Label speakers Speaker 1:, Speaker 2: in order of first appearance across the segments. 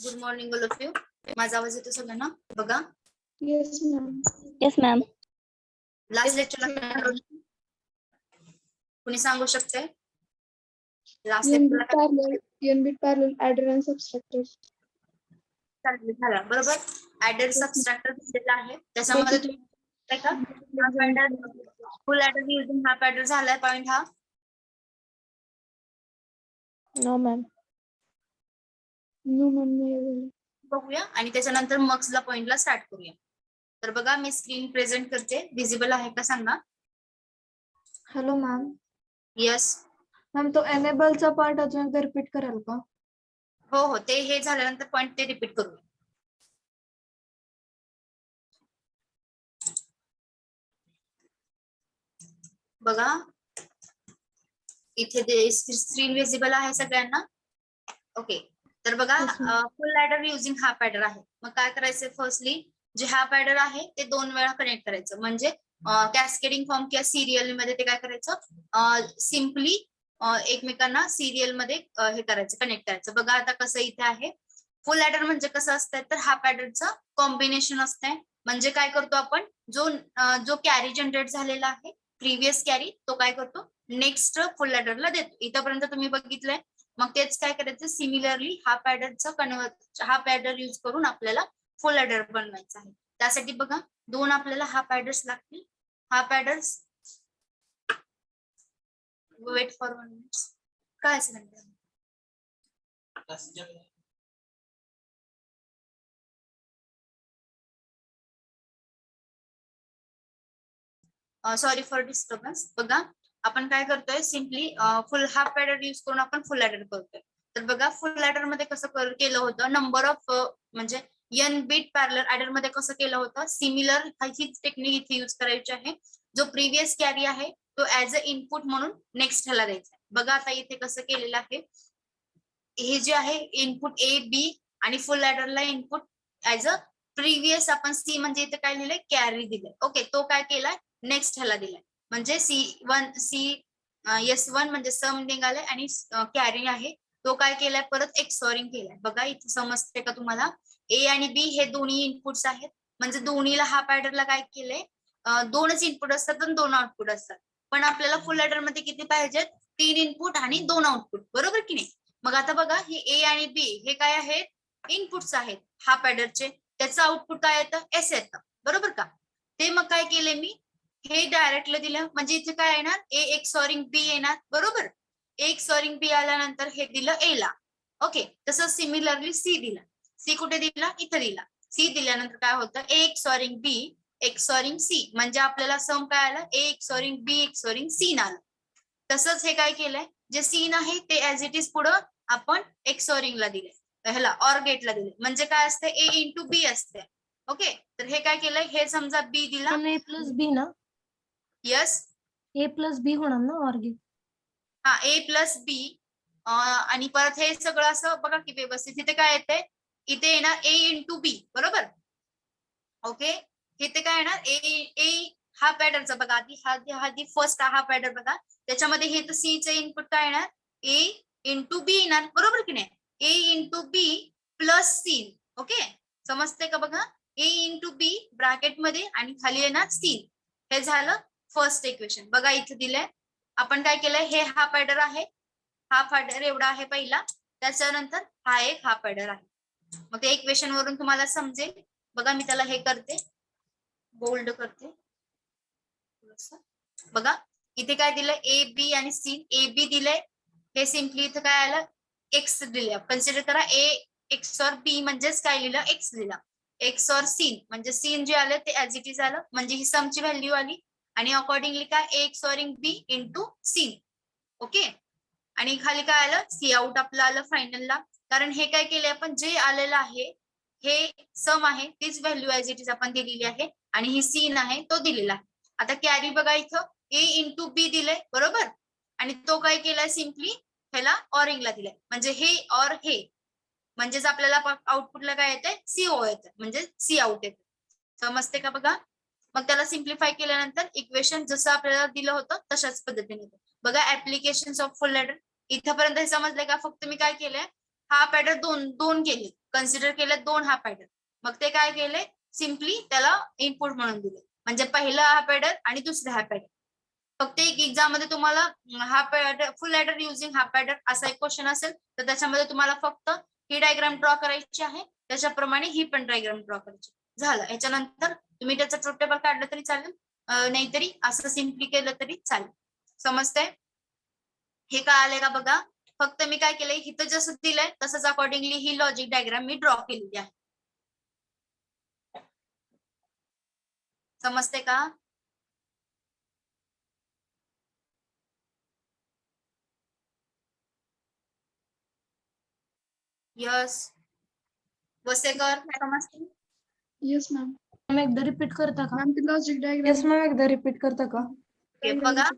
Speaker 1: Good morning all of you. माझा आवाज येतो सगळ्यांना? बघा,
Speaker 2: Yes, ma'am.
Speaker 3: Yes, ma'am.
Speaker 1: Last लेक्चरला कुणी सांगू शकते? Last
Speaker 2: N-bit parallel adder and subtractor.
Speaker 1: झाला बरोबर. ऍडर सबस्ट्रॅक्टर दिलेला आहे, त्याच्यामध्ये तुम्ही काय का हाफ ऍडर, फुल ऍडर युजिंग हाफ ऍडर झालाय पॉइंट हा.
Speaker 2: No, ma'am. No, ma'am. No.
Speaker 1: बघूया आणि त्याच्यानंतर मक्सला पॉइंटला स्टार्ट करूया. तर बघा, मी स्क्रीन प्रेझेंट करते. विजिबल आहे का सांगा?
Speaker 2: Hello, ma'am.
Speaker 1: येस.
Speaker 2: मॅम तो enable चा पार्ट अजून एकदा रिपीट कराल का?
Speaker 1: हो हो, ते हे झाल्यानंतर पॉइंट ते रिपीट करूया. बघा, इथे स्क्रीन विजिबल आहे सगळ्यांना. ओके, तर बघा, फुल ऍडर युजिंग हाफ ऍडर आहे. मग काय करायचं? फर्स्टली जे हाफ ऍडर आहे ते 2 वेळा कनेक्ट करायचं. म्हणजे कॅस्केडिंग फॉर्म किंवा सिरियल मध्ये ते काय करायचं? सिम्पली एकमेकांना सिरियल मध्ये हे करायचं, कनेक्ट करायचं. बघा आता कसं इथे आहे. फुल ऍडर म्हणजे कसं असतंय, तर हाफ ऍडरचं कॉम्बिनेशन असतंय. म्हणजे काय करतो आपण, जो कॅरी जनरेट झालेला आहे प्रिव्हियस कॅरी, तो काय करतो, नेक्स्ट फुल ऍडरला देतो. इथपर्यंत तुम्ही बघितलंय. मग तेच काय करायचं, सिमिलरली हाफ ऍडर यूज करून आपल्याला फुल ऍडर बनवायचं आहे. त्यासाठी बघा, 2 आपल्याला हाफ ऍडर्स लागतील. Half adders, wait for 1 minute. काय असेल सॉरी फॉर डिस्टर्बन्स. बघा, आपण काय करतोय, simply full half adder use करून आपण फुल ऍडर करतोय. तर बघा, फुल ऍडर मध्ये कसं केलं होतं, नंबर ऑफ म्हणजे n बीट पॅरलल ऍडर मध्ये कसं केलं होतं, सिमिलर हीच टेक्निक इथे यूज करायची आहे. जो प्रिव्हियस कॅरी आहे तो ऍज अ इनपुट म्हणून नेक्स्ट ह्याला द्यायचा. बघा आता इथे कसं केलेलं आहे, हे जे आहे इनपुट ए बी आणि फुल ऍडरला इनपुट ऍज अ प्रिव्हियस आपण सी म्हणजे इथे काय लिहिलंय, कॅरी दिलंय. ओके, तो काय केलाय, नेक्स्ट ह्याला दिलाय. म्हणजे S1 म्हणजे सम निघालाय आणि कॅरी आहे तो काय केलाय, परत एक्सॉरिंग केलाय. बघा इथे समजते का तुम्हाला? ए आणि बी हे दोन्ही इनपुट्स आहेत. म्हणजे दोन्हीला हाफ ऍडरला काय केलंय, 2च इनपुट असतात आणि 2 आउटपुट असतात. पण आपल्याला फुल ऍडर मध्ये किती पाहिजेत, 3 इनपुट आणि 2 आउटपुट, बरोबर की नाही? मग आता बघा, हे ए आणि बी हे काय आहेत, इनपुट्स आहेत हाफ ऍडरचे. त्याचं आउटपुट काय येतं, एस येतं, बरोबर का? ते मग काय केले मी, हे डायरेक्टली दिलं. म्हणजे इथे काय येणार, ए एक्सॉरिंग बी येणार, बरोबर. ए एक्सॉरिंग बी आल्यानंतर हे दिलं ए ला. ओके, तसं सिमिलरली सी दिला. सी कुठे दिला, इथे दिला. सी दिल्यानंतर काय होतं, ए एक्सॉरिंग बी एक्सॉरिंग सी, म्हणजे आपल्याला सम काय आलं, ए एक्सॉरिंग बी एक्सॉरिंग सी आलं. तसंच हे काय केलंय, जे सीन आहे ते ऍज इट इज पुढं आपण एक्सॉरिंगला दिले, ह्याला ऑर गेटला दिले. म्हणजे काय असते, ए इंटू बी असते. ओके, तर हे काय केलंय, हे समजा बी दिला.
Speaker 3: ए प्लस बी ना?
Speaker 1: यस,
Speaker 3: ए प्लस बी होणार ना ऑर गेट?
Speaker 1: हा, ए प्लस बी. आणि परत हे सगळं असं बघा की व्यवस्थित इथे काय येते, इथे येणार ए इंटू बी, बरोबर. ओके, इथे काय येणार, ए हा पॅडरचा बघा, आधी फर्स्ट हा पॅडर बघा, त्याच्यामध्ये हे तर सी चे इनपुट काय येणार, ए इंटू बी येणार, बरोबर की नाही? ए into B plus C. Okay, समजते का? बघा, ए इंटू बी ब्रॅकेट मध्ये आणि खाली येणार सी. हे झालं फर्स्ट इक्वेशन. बघा इथे दिलंय, आपण काय केलंय, हे हा पॅडर आहे, हा पॅडर एवढा आहे पहिला, त्याच्यानंतर हा एक हा पॅडर आहे. मग ते इक्वेशन वरून तुम्हाला समजेल. बघा, मी त्याला हे करते, बोल्ड करते. बघा इथे काय दिलंय, ए बी आणि सी. ए बी दिलंय, हे सिम्पली इथे काय आलं, एक्स दिले. कन्सिडर करा, ए एक्स ऑर बी म्हणजेच काय लिहिलं, एक्स लिहिला. एक्स ऑर सीन म्हणजे सीन जे आलं ते ऍज इट इज आलं, म्हणजे ही समची व्हॅल्यू आली. आणि अकॉर्डिंगली काय, ए XORing B into scene. Okay, आणि खाली काय आलं, सी आउट आपलं आलं फायनलला. कारण हे काय केलंय आपण, जे आलेलं आहे हे सम आहे, तीच व्हॅल्यू ऍज इट इज आपण दिलेली आहे. आणि ही सीन आहे तो दिलेला आहे. आता कॅरी बघा, इथं ए इंटू बी दिलंय, बरोबर. आणि तो काय केलाय, सिम्पली ह्याला ऑरिंगला दिलाय. म्हणजे हे और हे, म्हणजेच आपल्याला आउटपुटला काय येते, सीओ येतं, म्हणजे सी आउट येतं. समजते का? बघा, मग त्याला सिम्प्लिफाय केल्यानंतर इक्वेशन जसं आपल्याला दिलं होतं तशाच पद्धतीने. बघा, ऍप्लिकेशन ऑफ फुल ऍडर इथपर्यंत हे समजलंय का? फक्त मी काय केलंय, हा पॅटर्न दोन केले, कन्सिडर केले 2 हा पॅटर्न. मग ते काय केले, सिम्पली त्याला इनपुट म्हणून दिले. म्हणजे पहिला हा पॅटर्न आणि दुसरा हा पॅटर्न. फक्त एक एक्झाम मध्ये तुम्हाला हा पॅटर्न फुल ऍडर युजिंग हा पॅटर्न असा एक क्वेश्चन असेल तर त्याच्यामध्ये तुम्हाला फक्त ही डायग्राम ड्रॉ करायची आहे, त्याच्याप्रमाणे ही पण डायग्राम ड्रॉ करायची. झालं. याच्यानंतर तुम्ही त्याचं ट्रूथ टेबल काढलं तरी चालेल, नाहीतरी असं सिम्पली केलं तरी चालेल. समजतंय? हे कळालंय का बघा. फक्त मी काय केलंय, इथं जसं दिलंय तसंच अकॉर्डिंगली ही लॉजिक डायग्राम मी ड्रॉ केलेली आहे. समजते का? यस वसेकर समजते?
Speaker 2: Yes ma'am.
Speaker 3: मॅम एकदा रिपीट करता का?
Speaker 2: मॅम ती लॉजिक
Speaker 3: येस
Speaker 2: डायग्राम
Speaker 3: मॅम एकदा रिपीट करता का?
Speaker 1: हे बघा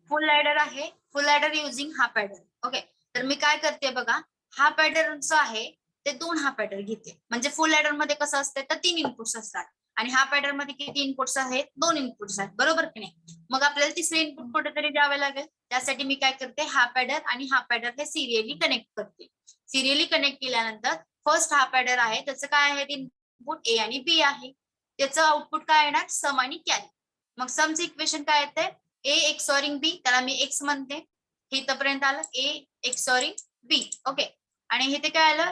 Speaker 1: फुल ऍडर आहे, फुल ऍडर युजिंग हा पॅटर्न. ओके, तर मी काय करते बघा, हा पॅटर्न जो आहे ते 2 हा पॅटर्न घेते. म्हणजे फुल ऍडर मध्ये कसं असतं तर 3 इनपुट्स असतात आणि हा पॅटर्न मध्ये किती इनपुट्स आहेत, 2 इनपुट्स आहेत, बरोबर की नाही. मग आपल्याला तिसरे इनपुट कुठेतरी द्यावे लागेल. त्यासाठी मी काय करते, हा पॅटर्न आणि हा पॅटर्न हे सिरियली कनेक्ट करते. सिरियली कनेक्ट केल्यानंतर फर्स्ट हा पॅटर्न आहे त्याचं काय आहे, इनपुट ए आणि बी आहे. त्याचं आउटपुट काय येणार, सम आणि कॅरी. मग समचं इक्वेशन काय येते, ए एक्सॉरिंग बी, त्याला मी एक्स म्हणते. हे इथपर्यंत आलं, ए एक्सॉरिंग बी. ओके, आणि हे ते काय आलं,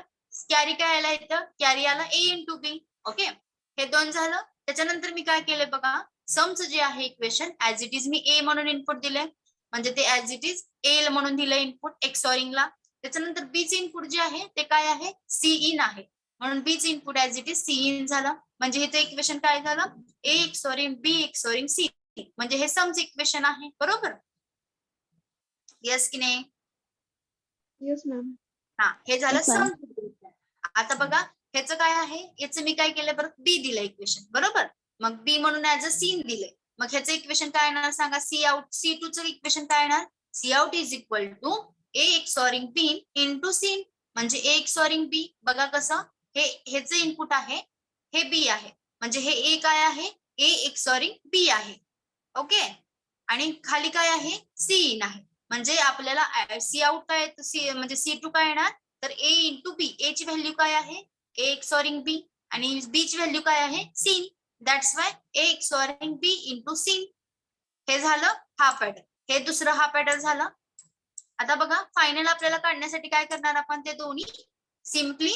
Speaker 1: कॅरी काय आलं इथं, कॅरी आला ए इंटू बी. ओके, हे 2 झालं. त्याच्यानंतर मी काय केलंय बघा, समचं जे आहे इक्वेशन ऍज इट इज मी ए म्हणून इनपुट दिले, म्हणजे ते ऍज इट इज ए म्हणून दिलं इनपुट एक्सॉरिंगला. त्याच्यानंतर बीच इनपुट जे आहे ते काय आहे, सी इन आहे, म्हणून बीच input as it is C in झालं. म्हणजे हे इक्वेशन काय झालं, ए एक्सॉरिंग बी एक्सॉरिंग सी, म्हणजे हे समचं इक्वेशन आहे, बरोबर. येस की नाही?
Speaker 2: Yes ma'am.
Speaker 1: हा, हे झालं
Speaker 3: Yes, ma'am.
Speaker 1: सम. आता बघा ह्याचं काय आहे, याचं मी काय केलं बरं, बी दिलं इक्वेशन, बरोबर. मग बी म्हणून ऍज अ सीन दिले. मग ह्याचं इक्वेशन काय येणार सांगा, सी आउट. C2 चं इक्वेशन काय येणार, C out is equal to A XORing B into C in. म्हणजे ए एक्सॉरिंग बी, बघा कसं, हे ह्याचं इनपुट आहे, हे बी आहे, म्हणजे हे ए काय आहे, ए एक्सॉरिंग बी आहे. ओके, आणि खाली काय आहे, सी इन आहे. म्हणजे आपल्याला सी आउट काय, सी म्हणजे C2 काय येणार, तर ए इंटू बी. ए ची व्हॅल्यू काय आहे, ए एक्सॉरिंग बी, आणि बी ची व्हॅल्यू काय आहे, C in. That's why A XORing B into C in. हे झालं हा पॅटर्न, हे दुसरं हा पॅटर्न झालं. आता बघा फायनल आपल्याला काढण्यासाठी काय करणार आपण, ते दोन्ही सिम्पली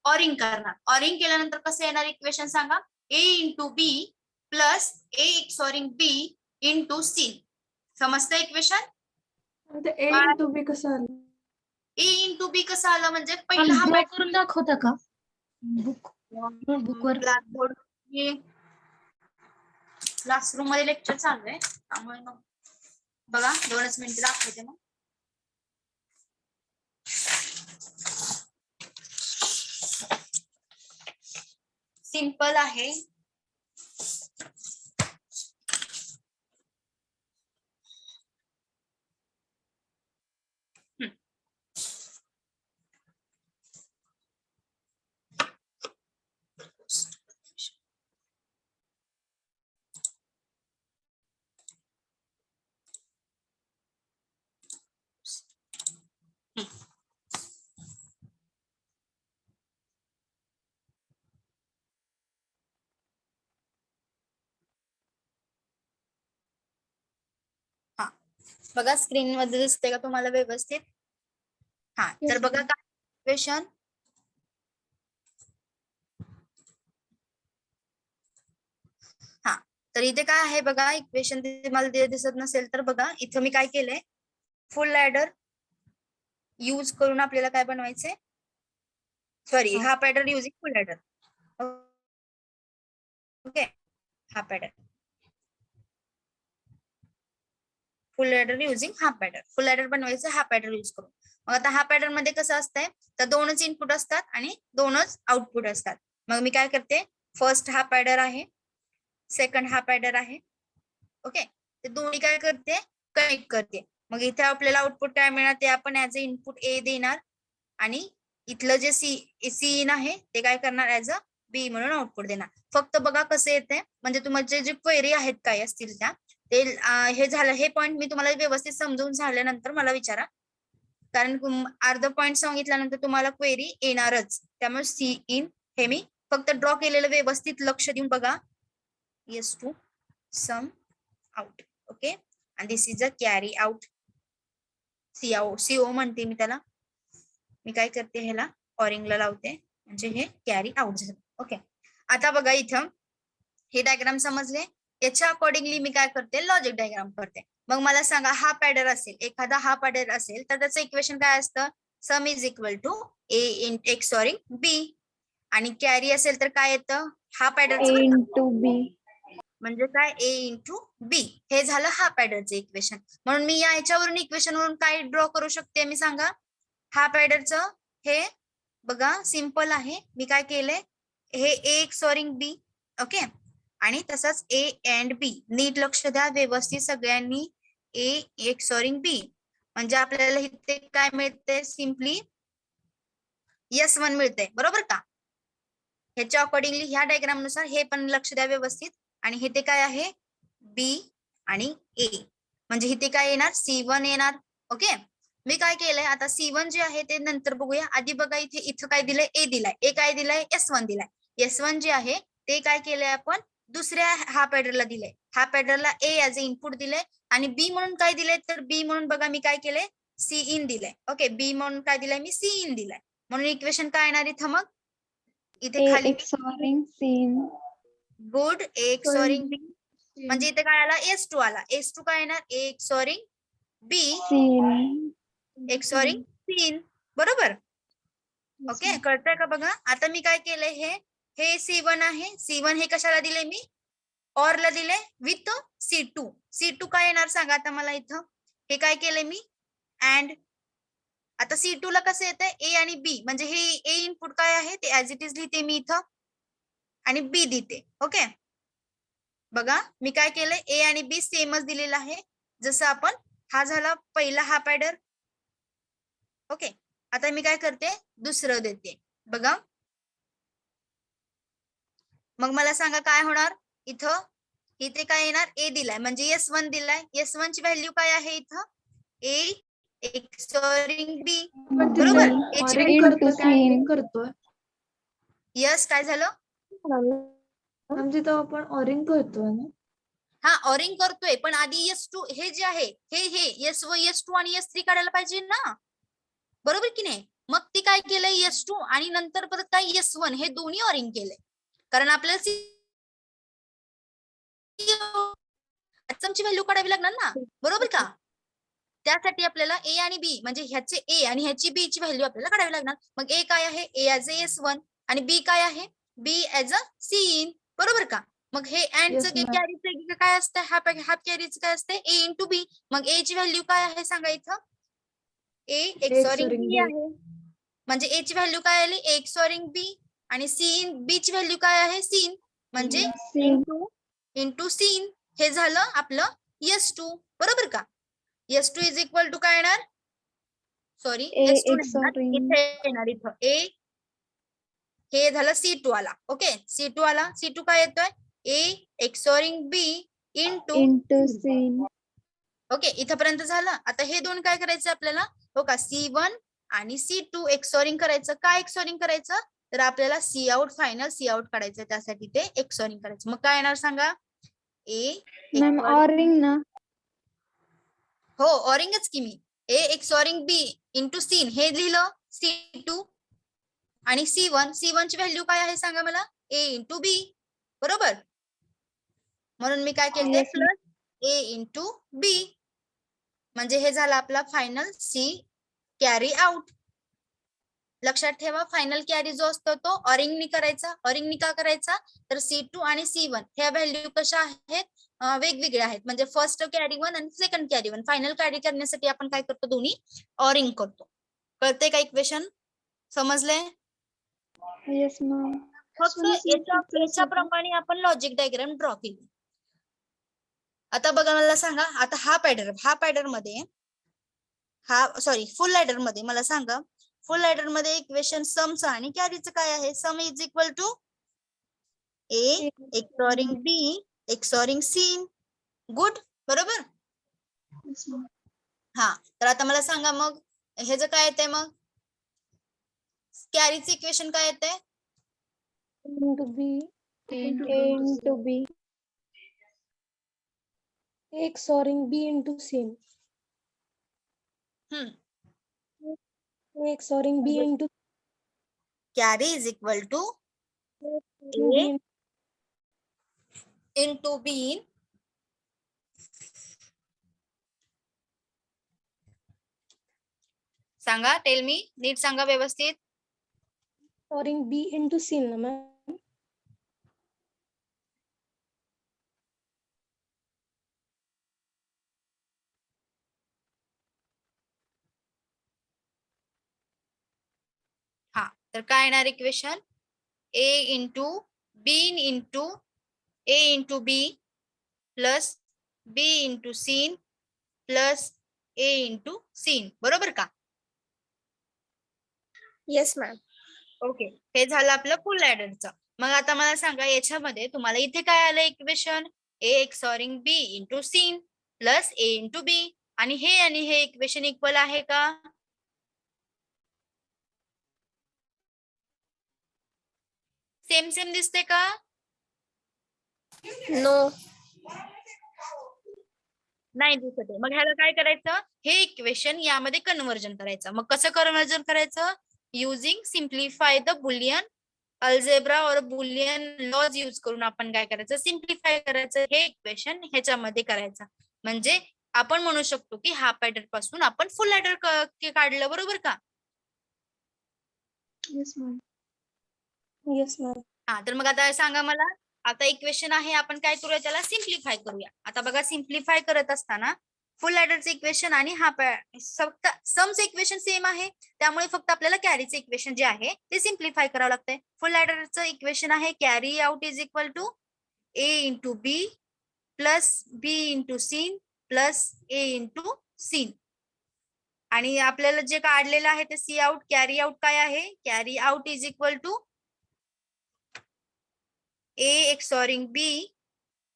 Speaker 1: ऑरिंग करणार. ऑरिंग केल्यानंतर कसं येणार इक्वेशन सांगा, ए इंटू बी प्लस ए एक्सॉरिंग बी इंटू सीन. समजतं इक्वेशन?
Speaker 2: ए इंटू बी कसं आलं?
Speaker 1: ए इंटू बी कसं आलं, म्हणजे पहिला हा
Speaker 3: ड्रॉ करून दाखवता का बुक वर?
Speaker 1: ब्लॅकबोर्ड क्लासरूम मध्ये लेक्चर चालू आहे त्यामुळे मग बघा 2च मिनिटं दाखवते. मग सिंपल आहे. बघा स्क्रीन मध्ये दिसते का तुम्हाला व्यवस्थित? हा, तर
Speaker 2: Yes,
Speaker 1: बघा
Speaker 2: ma'am.
Speaker 1: काय इक्वेशन, हा, तर इथे काय आहे बघा इक्वेशन, मला दिसत नसेल तर बघा इथं मी काय केलंय, फुल ऍडर यूज करून आपल्याला काय बनवायचंय, सॉरी हा पॅटर्न युजिंग फुल ऍडर. ओके, हा पॅटर्न फुल ऍडर युजिंग हा पॅटर्न, फुल ऍडर बनवायचं हा पॅटर्न यूज करून. मग आता हा पॅटर्न मध्ये कसं असतंय, तर 2च इनपुट असतात आणि 2च आउटपुट असतात. मग मी काय करते, फर्स्ट हा पॅटर्न आहे, सेकंड हा पॅटर्न आहे. ओके, ते दोन्ही काय करते, कनेक्ट करते. मग इथे आपल्याला आउटपुट काय मिळणार, ते आपण ऍज अ इनपुट ए देणार आणि इथलं जे सी इन आहे ते काय करणार, ऍज अ बी म्हणून आउटपुट देणार. फक्त बघा कसं येते, म्हणजे तुमचे जे क्वेरी आहेत काय असतील त्या, ते हे झालं, हे पॉईंट मी तुम्हाला व्यवस्थित समजून झाल्यानंतर मला विचारा. कारण अर्ध पॉइंट सांगितल्यानंतर तुम्हाला क्वेरी येणारच, त्यामुळे सी इन हे मी फक्त ड्रॉ केलेलं व्यवस्थित लक्ष देऊन बघा. Yes to sum out. Okay, आणि this is a carry out. CO म्हणते मी त्याला. मी काय करते, ह्याला ऑरिंगला लावते, म्हणजे हे कॅरी आउट झालं. ओके, आता बघा इथं हे डायग्राम समजले. याच्या अकॉर्डिंगली मी काय करते, लॉजिक डायग्राम करते. मग मला सांगा, हा पॅडर असेल, एखादा हा पॅडर असेल तर त्याचं इक्वेशन काय असतं, sum is equal to A in XORing B. आणि कॅरी असेल तर काय येतं, हा
Speaker 2: A
Speaker 1: पॅडरचं
Speaker 2: into B.
Speaker 1: म्हणजे काय, ए इंटू बी. हे झालं हा पॅडरचं इक्वेशन. म्हणून मी या ह्याच्यावरून इक्वेशन वरून काय ड्रॉ करू शकते, मी सांगा. हा पॅडरचं हे बघा सिंपल आहे. मी काय केलंय, हे ए एक्सॉरिंग बी. ओके, आणि तसंच ए अँड बी. नीट लक्ष द्या व्यवस्थित सगळ्यांनी. ए एक्सॉरिंग बी म्हणजे आपल्याला इथे काय मिळते, सिम्पली S1 मिळते, बरोबर का. ह्याच्या अकॉर्डिंगली ह्या डायग्राम नुसार हे पण लक्ष द्या व्यवस्थित. आणि हे ते काय आहे, बी आणि ए. म्हणजे इथे काय येणार, C1 येणार. ओके, मी काय केलंय आता, C1 जे आहे ते नंतर बघूया. आधी बघा इथं काय दिलंय, ए दिलाय. ए काय दिलाय, S1 दिलाय. S1 जे आहे ते काय केलंय आपण, दुसऱ्या हा पॅडरला दिलंय. हा पॅडरला ए ऍज अ इनपुट दिलंय. आणि बी म्हणून काय दिलंय, तर बी म्हणून बघा मी काय केलंय, सी इन दिलंय. ओके, बी म्हणून काय दिलंय, मी सी इन दिलाय. म्हणून इक्वेशन काय येणार इथं, मग इथे
Speaker 2: A
Speaker 1: खाली
Speaker 2: XORing C.
Speaker 1: गुड, ए एक्सॉरिंग बी. म्हणजे इथे काय आला, S2 आला. S2 काय येणार, ए एक्सॉरिंग बी
Speaker 2: C.
Speaker 1: एक्सॉरिंग सीन. बरोबर. ओके, कळतंय का बघा. आता मी काय केलंय, हे C1 आहे. C1 हे कशाला दिले मी, ऑर ला दिले विथ C2. C2 काय येणार सांगा आता मला इथं. हे काय केलंय मी, अँड. आता C2 ला कसं येतंय, ए आणि बी. म्हणजे हे ए इनपुट काय आहे ते ऍज इट इज लिहिते मी इथं, आणि बी देते. ओके, बघा मी काय केलंय, ए आणि बी सेमच दिलेला आहे. जसं आपण, हा झाला पहिला हा पॅडर. ओके, आता मी काय करते, दुसरं देते बघा. मग मला सांगा काय होणार इथं. इथे काय येणार, ए दिलाय म्हणजे S1 दिलाय. S1 ची व्हॅल्यू काय आहे इथं, ए एक्सॉरिंग बी.
Speaker 2: पण तिथे
Speaker 1: बरोबर, ए ची
Speaker 2: ऑरिंग
Speaker 1: व्हॅल्यू
Speaker 2: करतोय काय ऑरिंग करतोय.
Speaker 1: यस, काय झालं.
Speaker 2: म्हणजे तो आपण ऑरिंग करतोय ना.
Speaker 1: हा, ऑरिंग करतोय, पण आधी S2 हे जे आहे, हे S2 आणि S3 काढायला पाहिजे ना, बरोबर की नाही. मग ती काय केलंय, S2 आणि नंतर परत काय S1 हे दोन्ही ऑरिंग केलंय. कारण आपल्याला ची व्हॅल्यू काढावी लागणार ना, बरोबर का. त्यासाठी आपल्याला ए आणि बी म्हणजे ह्याचे ए आणि ह्याची बी ची व्हॅल्यू आपल्याला काढावी लागणार. मग ए काय आहे, ए ऍज अ S1 आणि बी काय आहे, बी ऍज अ सीन. बरोबर का. मग हे अँडचं कॅरीचं काय असतं, हाफ कॅरीचं काय असतं, ए इंटू बी. मग ए ची व्हॅल्यू काय आहे सांगा इथं, ए एक्सॉरिंग बी आहे. म्हणजे ए ची व्हॅल्यू काय आली, ए एक्सॉरिंग बी. आणि सीन बी ची व्हॅल्यू काय आहे, सीन म्हणजे इंटू सीन. हे झालं आपलं S2. बरोबर का. S2 इज इक्वल टू काय येणार, सॉरी S2 नाही, इथे येणार इथं ए. हे झालं C2 आला. ओके, C2 आला. C2 काय येतोय, ए XORing B into scene. Okay, इथपर्यंत झालं. आता हे दोन काय करायचं आपल्याला, हो का, C1 आणि C2 एक्सॉरिंग करायचं. काय एक्सॉरिंग करायचं, तर आपल्याला C out, final C out काढायचं, त्यासाठी ते एक्सॉरिंग करायचं. मग काय येणार सांगा, ए
Speaker 2: ऑरिंग ना.
Speaker 1: हो, ऑरिंगच की मी, ए एक्सॉरिंग बी इंटू सीन हे लिहिलं. C2 आणि C1 ची व्हॅल्यू काय आहे सांगा मला, ए इंटू बी. बरोबर. म्हणून मी काय केलं, प्लस ए इंटू बी. म्हणजे हे झालं आपला फायनल सी कॅरी आउट. लक्षात ठेवा, फायनल कॅरी जो असतो तो ऑरिंगनी करायचा. ऑरिंगनी का करायचा, तर C2 आणि C1 ह्या व्हॅल्यू कशा आहेत, वेगवेगळ्या आहेत. म्हणजे फर्स्ट कॅरी 1 आणि सेकंड कॅरी 1. फायनल कॅरी करण्यासाठी आपण काय करतो, दोन्ही ऑरिंग करतो. कळते का इक्वेशन, समजले.
Speaker 2: Yes ma'am.
Speaker 1: फक्त याच्याप्रमाणे आपण लॉजिक डायग्राम ड्रॉ केली. आता बघा मला सांगा, आता हा पॅडर मध्ये, फुल लॅडर मध्ये मला सांगा, फुल लॅडर मध्ये इक्वेशन समचं आणि कॅरीचं काय आहे, sum is equal to A XORing B XORing C in. Good, बरोबर. हा, तर आता मला सांगा मग ह्याचं काय येतंय मग? कॅरीचं इक्वेशन काय येतंय?
Speaker 3: into b into b a XORing b into c a XORing b into
Speaker 1: carry is equal to
Speaker 3: b
Speaker 1: into b सांगा, टेल मी, नीट सांगा व्यवस्थित.
Speaker 3: XORing b into c ना मॅम.
Speaker 1: हा, तर काय येणार equation? a into b into a into b plus b into c plus a into c, बरोबर का?
Speaker 3: Yes ma'am.
Speaker 1: ओके, हे झालं आपलं फुल ऍडरचं. मग आता मला सांगा, याच्यामध्ये तुम्हाला इथे काय आलं equation? a XORing b into c plus a into b, आणि हे इक्वेशन इक्वल आहे का? सेम सेम दिसते का?
Speaker 3: नो.
Speaker 1: नाही दिसत आहे. मग ह्याला काय करायचं? हे इक्वेशन यामध्ये कन्व्हर्जन करायचं. मग कसं कन्व्हर्जन करायचं? Using simplify the Boolean algebra और बुलियन लॉज यूज करून आपण काय करायचं? सिम्प्लिफाय करायचं, हे इक्वेशन ह्याच्यामध्ये करायचं. म्हणजे आपण म्हणू शकतो की हाफ ऍडर पासून आपण फुल ऍडर काढलं, बरोबर का?
Speaker 2: Yes ma'am.
Speaker 3: Yes ma'am.
Speaker 1: हा, तर मग आता सांगा मला, आता इक्वेशन आहे, आपण काय करूया? त्याला सिम्प्लिफाय करूया. आता बघा, सिम्प्लिफाय करत असताना फुल ऍडरचं इक्वेशन आणि फक्त समचं इक्वेशन सेम आहे, त्यामुळे फक्त आपल्याला कॅरीचं इक्वेशन जे आहे ते सिम्प्लिफाय करावं लागतंय. फुल ऍडरचं इक्वेशन आहे carry out is equal to a into B plus B into C plus a into C, आणि आपल्याला जे काढलेलं आहे ते सी आउट, कॅरी आउट काय आहे? Carry out is equal to a XORing b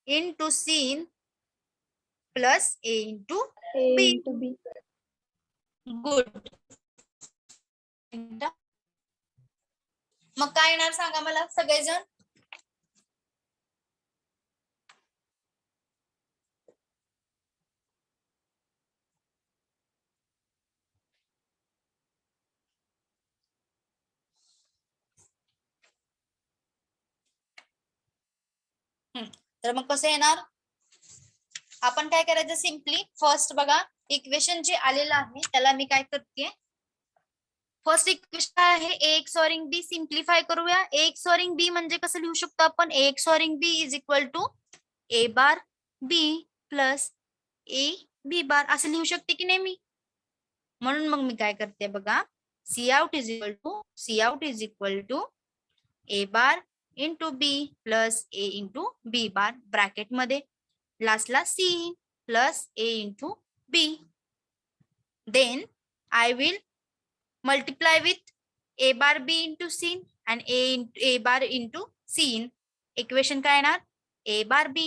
Speaker 1: into c plus a into
Speaker 3: a
Speaker 1: b.
Speaker 3: into b.
Speaker 1: Good. मग काय येणार सांगा मला सगळेजण? तर मग कसं येणार? आपण काय करायचं? सिम्पली फर्स्ट बघा, इक्वेशन जे आलेलं आहे त्याला मी काय करते, फर्स्ट इक्वेशन काय आहे? a XORing b सिम्प्लिफाय करूया. a XORing b म्हणजे कसं लिहू शकतो आपण? a XORing b is equal to a bar b plus a b bar असं लिहू शकते की नाही मी? म्हणून मग मी काय करते बघा, C out is equal to a bar into b plus a into b bar, bracket मध्ये लास्टला c plus a into b. Then I will multiply with a bar b into c and a bar into c. Equation काय येणार? a bar b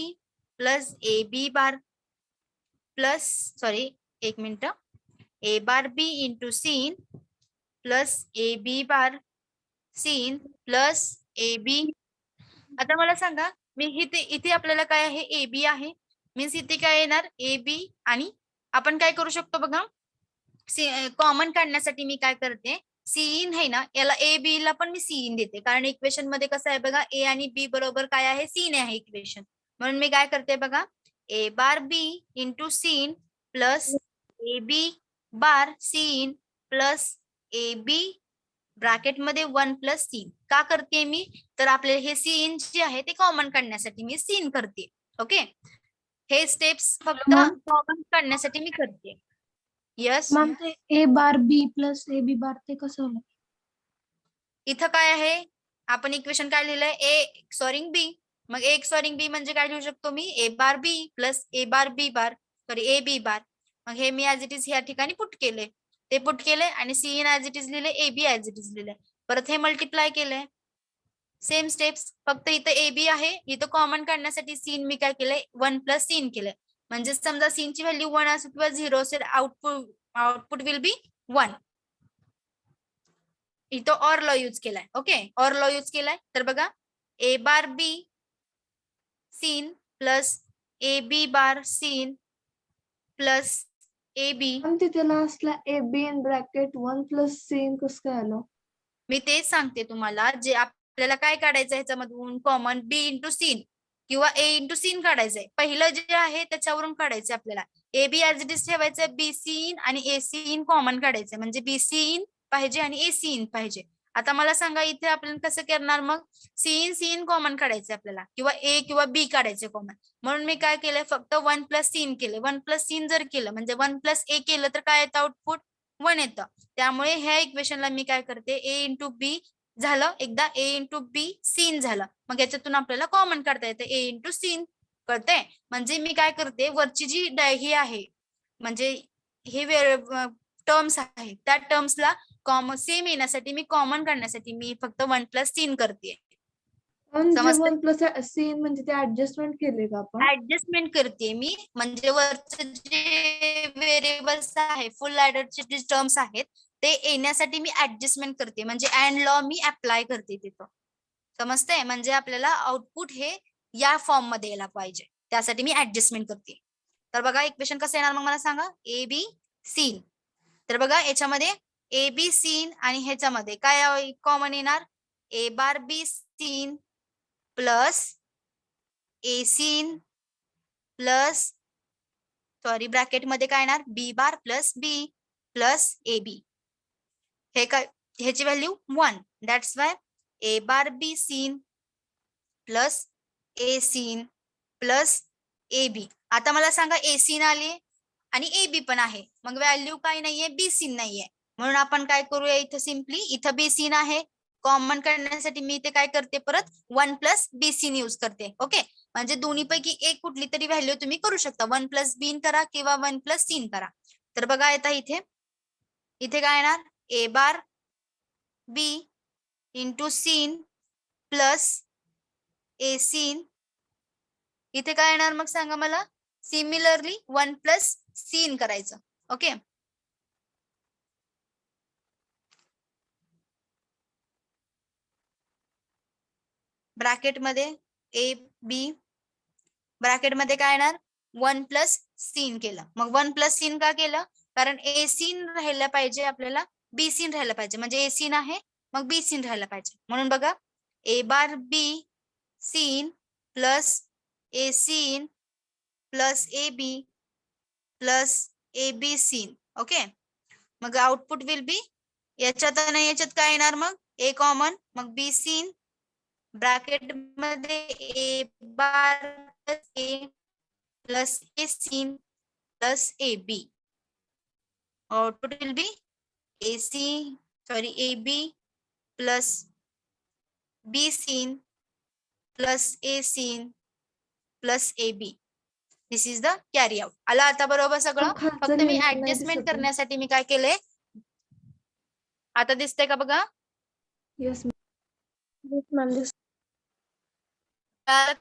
Speaker 1: plus a b bar plus, sorry एक मिनिट, a bar b into c plus a b बार c plus a b. आता मला सांगा, मी इथे आपल्याला काय आहे? ए बी आहे, मीन्स इथे काय येणार? ए बी, आणि आपण काय करू शकतो बघा, कॉमन काढण्यासाठी मी काय करते, सीइन आहे ना, याला ए बी ला पण मी सीइन देते, कारण इक्वेशन मध्ये कसं आहे बघा, ए आणि बी बरोबर काय आहे? सीन आहे इक्वेशन. म्हणून मी काय करते बघा, A bar B into C in plus A B bar C in plus A B bracket मध्ये 1 प्लस सीन. का करते मी? तर आपले हे सीन जे आहे ते कॉमन काढण्यासाठी मी सीन करते. ओके, हे स्टेप्स फक्त कॉमन काढण्यासाठी मी करते. यस,
Speaker 2: मॅम ते ए bar B plus A B बार ते कसं होईल?
Speaker 1: इथं काय आहे? आपण इक्वेशन काय लिहिलंय? ए XORing बी. मग ए XORing बी म्हणजे काय लिहू शकतो मी? A bar B plus A bar B bar, sorry A B बार. मग हे मी ऍज इट इज ह्या ठिकाणी पुट केले, ते पुट केले, आणि C in as it is लिहिले, A B as it is लिहिले. परत हे मल्टिप्लाय केलंय, सेम स्टेप्स, फक्त इथं ए बी आहे, इथं कॉमन काढण्यासाठी सीन मी काय केलंय? 1 प्लस सीन केलंय. म्हणजे समजा सीन ची व्हॅल्यू 1 असेल किंवा 0 असेल, आउटपुट विल बी 1. इथं ऑर लॉ यूज केलाय. ओके, ऑर लॉ यूज केलाय तर बघा A bar B C in plus A B bar C in plus A B.
Speaker 2: पण तिथे लास्टला A B in bracket 1 plus C in कसं काय आलं?
Speaker 1: मी तेच सांगते तुम्हाला, जे आपल्याला काय काढायचं ह्याच्यामधून कॉमन बी इंटू सीन किंवा ए इंटू सीन काढायचंय. पहिलं जे आहे त्याच्यावरून काढायचं आपल्याला. A B as it is ठेवायचंय, बी सी इन आणि ए सी इन कॉमन काढायचंय. म्हणजे बी सी इन पाहिजे आणि ए सी इन पाहिजे. आता मला सांगा इथे आपण कसं करणार मग? सी इन कॉमन काढायचंय आपल्याला किंवा ए किंवा बी काढायचे कॉमन. म्हणून मी काय केलंय, फक्त 1 प्लस सीन केले. 1 प्लस सीन जर केलं म्हणजे 1 प्लस ए केलं तर काय येतं आउटपुट? 1 येतं. त्यामुळे ह्या इक्वेशनला मी काय करते, ए इंटू बी झालं, एकदा ए इंटू बी सीन झालं. मग याच्यातून आपल्याला कॉमन काढता येतं ए इंटू सीन. कळतंय? म्हणजे मी काय करते, वरची जी ही आहे म्हणजे हे टर्म्स आहे त्या टर्म्सला सेम येण्यासाठी मी कॉमन काढण्यासाठी मी फक्त 1 प्लस सीन करते.
Speaker 2: म्हणजे 1 प्लस सीन म्हणजे ते ऍडजस्टमेंट केले का आपण?
Speaker 1: ऍडजस्टमेंट करते मी, म्हणजे वरचं जे व्हेरिएबल्स आहे फुल ऍडरचे जे टर्म्स आहेत ते येण्यासाठी मी ऍडजस्टमेंट करते. म्हणजे अँड लॉ मी अप्लाय करते तिथं. समजतंय? म्हणजे आपल्याला आउटपुट हे या फॉर्म मध्ये यायला पाहिजे, त्यासाठी मी ऍडजस्टमेंट करते. तर बघा इक्वेशन कसं येणार मग मला सांगा. ए बी सीन. तर बघा याच्यामध्ये ए बी सीन आणि ह्याच्यामध्ये काय कॉमन येणार? A bar B C in plus A C in plus sorry bracket मध्ये काय येणार? B bar plus B plus A B. हे काय, ह्याची value 1. That's why A bar B C in plus A C in plus A B. आता मला सांगा ए सीन आली आणि ए बी पण आहे, मग व्हॅल्यू काय नाहीये? बी सीन नाहीये. म्हणून आपण काय करूया, इथं सिम्पली इथं बी सीन आहे, कॉमन करण्यासाठी मी इथे काय करते, परत 1 प्लस बी सीन यूज करते. ओके, म्हणजे दोन्ही पैकी एक कुठली तरी व्हॅल्यू तुम्ही करू शकता. 1 प्लस बीन करा किंवा 1 प्लस सीन करा. तर बघा आता इथे काय येणार? A bar B into C in plus A scene. इथे काय येणार मग सांगा मला? सिमिलरली 1 प्लस सीन करायचं. ओके, ब्रॅकेट मध्ये ए बी, ब्रॅकेट मध्ये काय येणार? 1 प्लस सीन केलं. मग 1 प्लस सीन का केलं? कारण ए सीन राहायला पाहिजे आपल्याला, बी सीन राहायला पाहिजे. म्हणजे ए सीन आहे मग बी सीन राहायला पाहिजे. म्हणून बघा A bar B C in plus A C in plus A B plus A B C in. Okay, मग आउटपुट विल बी याच्यात आणि याच्यात काय येणार मग? ए कॉमन, मग बी सीन ब्रॅकेट मध्ये A bar plus A plus A C in plus A B. Output will be A C sorry A B plus B C in plus A C in plus A B. This is the carry out. आला आता बरोबर सगळं?
Speaker 2: खालचं
Speaker 1: फक्त मी
Speaker 2: लिहिलेलं नाही
Speaker 1: adjustment
Speaker 2: दिसत आहे.
Speaker 1: करण्यासाठी मी काय केलंय, आता दिसतंय का बघा?
Speaker 2: Yes
Speaker 3: ma'am.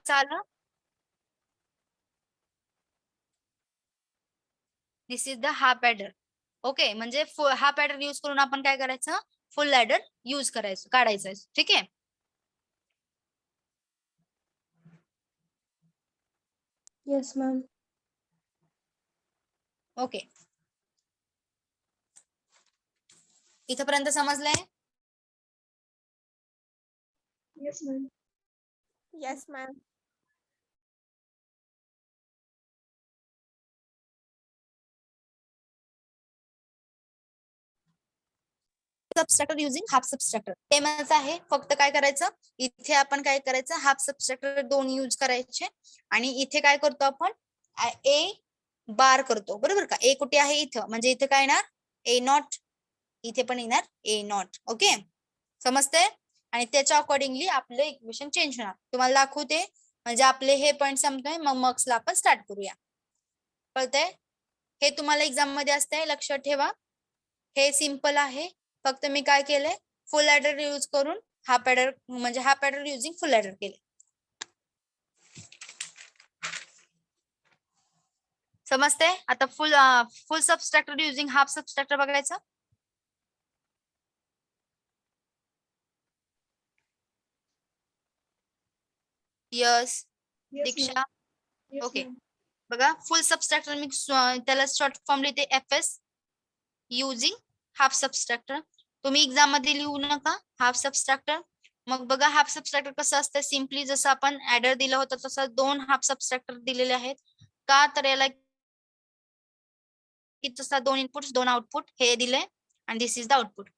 Speaker 1: चालेल. This is the half adder. Okay, म्हणजे हाफ ॲडर यूज करून आपण काय करायचं? फुल ॲडर यूज करायचं, काढायचं. ठीक आहे.
Speaker 3: Yes ma'am.
Speaker 1: ओके, इथपर्यंत समजलंय?
Speaker 3: Yes ma'am. Yes ma'am.
Speaker 1: Subtractor using half subtractor सेमच आहे. फक्त काय करायचं, इथे आपण काय करायचं, हाफ सबस्ट्रॅक्टर 2 यूज करायचे आणि इथे काय करतो आपण? ए बार करतो. बरोबर का? ए कुठे आहे? इथं. म्हणजे इथे काय येणार? ए नॉट. इथे पण येणार ए नॉट. ओके, समजतंय? आणि त्याच्या अकॉर्डिंगली आपलं इक्वेशन चेंज होणार. तुम्हाला दाखवते, म्हणजे आपले हे पॉईंट संपतोय, मग मक्सला आपण स्टार्ट करूया. कळतंय? हे तुम्हाला एक्झाम मध्ये असतंय, लक्षात ठेवा. हे सिंपल आहे. फक्त मी काय केलंय, फुल ॲडर यूज करून हाफ ॲडर, म्हणजे हाफ ॲडर युजिंग फुल ॲडर केले. समजतंय? आता फुल सबस्ट्रॅक्टर युजिंग हाफ सबस्ट्रॅक्टर बघायचं. यस,
Speaker 2: Yes,
Speaker 1: दीक्षा.
Speaker 2: ma'am. Yes,
Speaker 1: okay.
Speaker 2: ma'am.
Speaker 1: बघा फुल सबस्ट्रॅक्टर मी त्याला शॉर्ट फॉर्म लिहिते FS युजिंग हाफ सबस्ट्रॅक्टर. तुम्ही एक्झाम मध्ये लिहू नका हाफ सबस्ट्रॅक्टर. मग बघा हाफ सबस्ट्रॅक्टर कसं असतं, सिम्पली जसं आपण ऍडर दिला होता तसं 2 हाफ सबस्ट्रॅक्टर दिलेले आहेत. का तर याला की तसा 2 इनपुट्स 2 आउटपुट हे दिले आणि दिस इज द आउटपुट.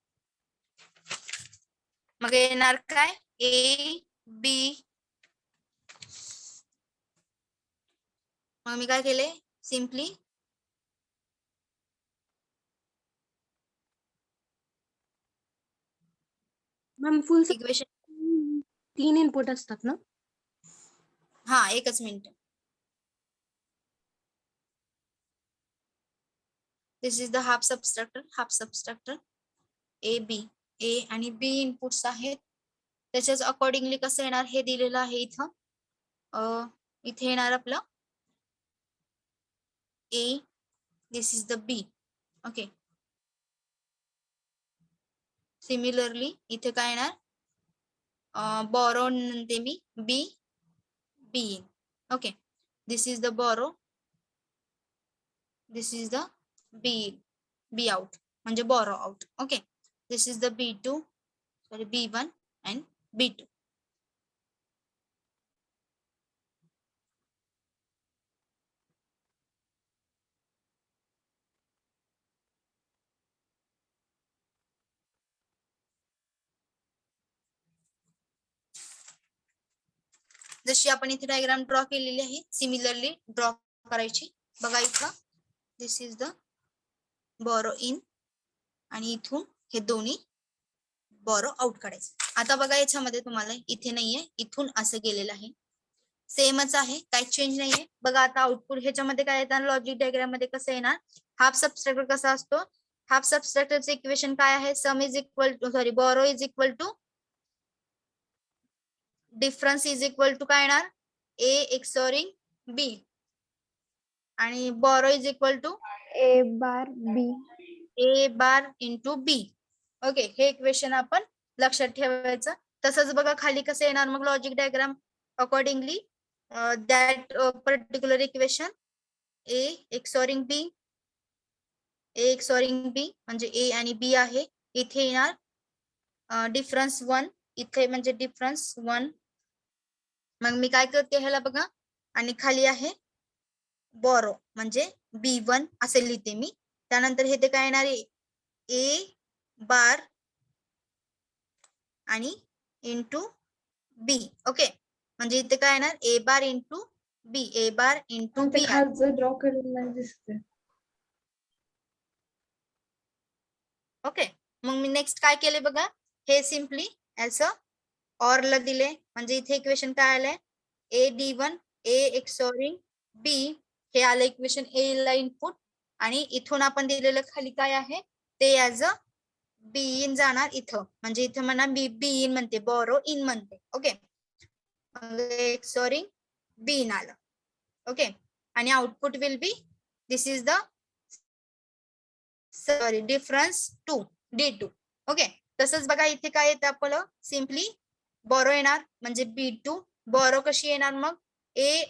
Speaker 1: मग येणार काय A B. मग मी काय केले simply
Speaker 3: ma'am full
Speaker 1: equation.
Speaker 3: 3 input असतात ना?
Speaker 1: हा एकच minute. This is the half subtractor A B. A आणि B इनपुट्स आहेत. त्याच्याच अकॉर्डिंगली कसं येणार हे दिलेलं आहे इथं. इथे येणार आपलं A, this is the B. Okay. Similarly इथे काय येणार बॉरो म्हणते मी B in. Okay. This is the borrow, this is the B out म्हणजे borrow out. Okay. This is the B2 sorry B1 and B2. जशी आपण इथे diagram draw केलेली आहे सिमिलरली ड्रॉ करायची. बघा इथं दिस इज द बॉरो इन आणि इथून हे दोन्ही बॉरो आउट काढायचं. आता बघा याच्यामध्ये तुम्हाला इथे नाहीये, इथून असं गेलेलं आहे. सेमच आहे, काही चेंज नाहीये. बघा आता आउटपुट ह्याच्यामध्ये काय येणार लॉजिक डायग्राम मध्ये कसं येणार. हाफ सबस्ट्रॅक्टर कसा असतो, हाफ सबस्ट्रॅक्टरचे इक्वेशन काय आहे, sum is equal to sorry borrow is equal to difference is equal to काय येणार A एक्सॉरिंग B आणि borrow is equal to
Speaker 2: A bar B.
Speaker 1: A bar into B. Okay. हे equation आपण लक्षात ठेवायचं. तसंच बघा खाली कसं येणार मग logic diagram accordingly that particular equation A XORing B. A XORing B म्हणजे A आणि B आहे. इथे येणार डिफरन्स 1, इथे म्हणजे डिफरन्स 1. मग मी काय करते ह्याला बघा आणि खाली आहे बॉरो म्हणजे B1 असे लिहिते मी. त्यानंतर हे ते काय येणार आहे A बार आणि इंटू B. ओके. म्हणजे इथे काय येणार A bar into B, A bar into
Speaker 2: ते
Speaker 1: B.
Speaker 2: खालचं ड्रॉ केलेलं नाही दिसते.
Speaker 1: ओके. मग मी नेक्स्ट काय केले बघा हे सिम्पली असं ऑरला दिले म्हणजे इथे इक्वेशन काय आलंय A A एक्सॉरिंग B. हे आलं इक्वेशन A ला इनपुट आणि इथून आपण दिलेलं खाली काय आहे ते ऍज अ बी इन जाणार इथं म्हणजे इथं म्हणा बी इन म्हणते बॉरो इन म्हणते. ओके. एक्सॉरिंग बी इन आलं. ओके. आणि output will B this is the sorry difference 2 D2. Okay. तसंच बघा इथे काय येतं आपलं सिम्पली बॉरो येणार म्हणजे B2. बॉरो कशी येणार मग A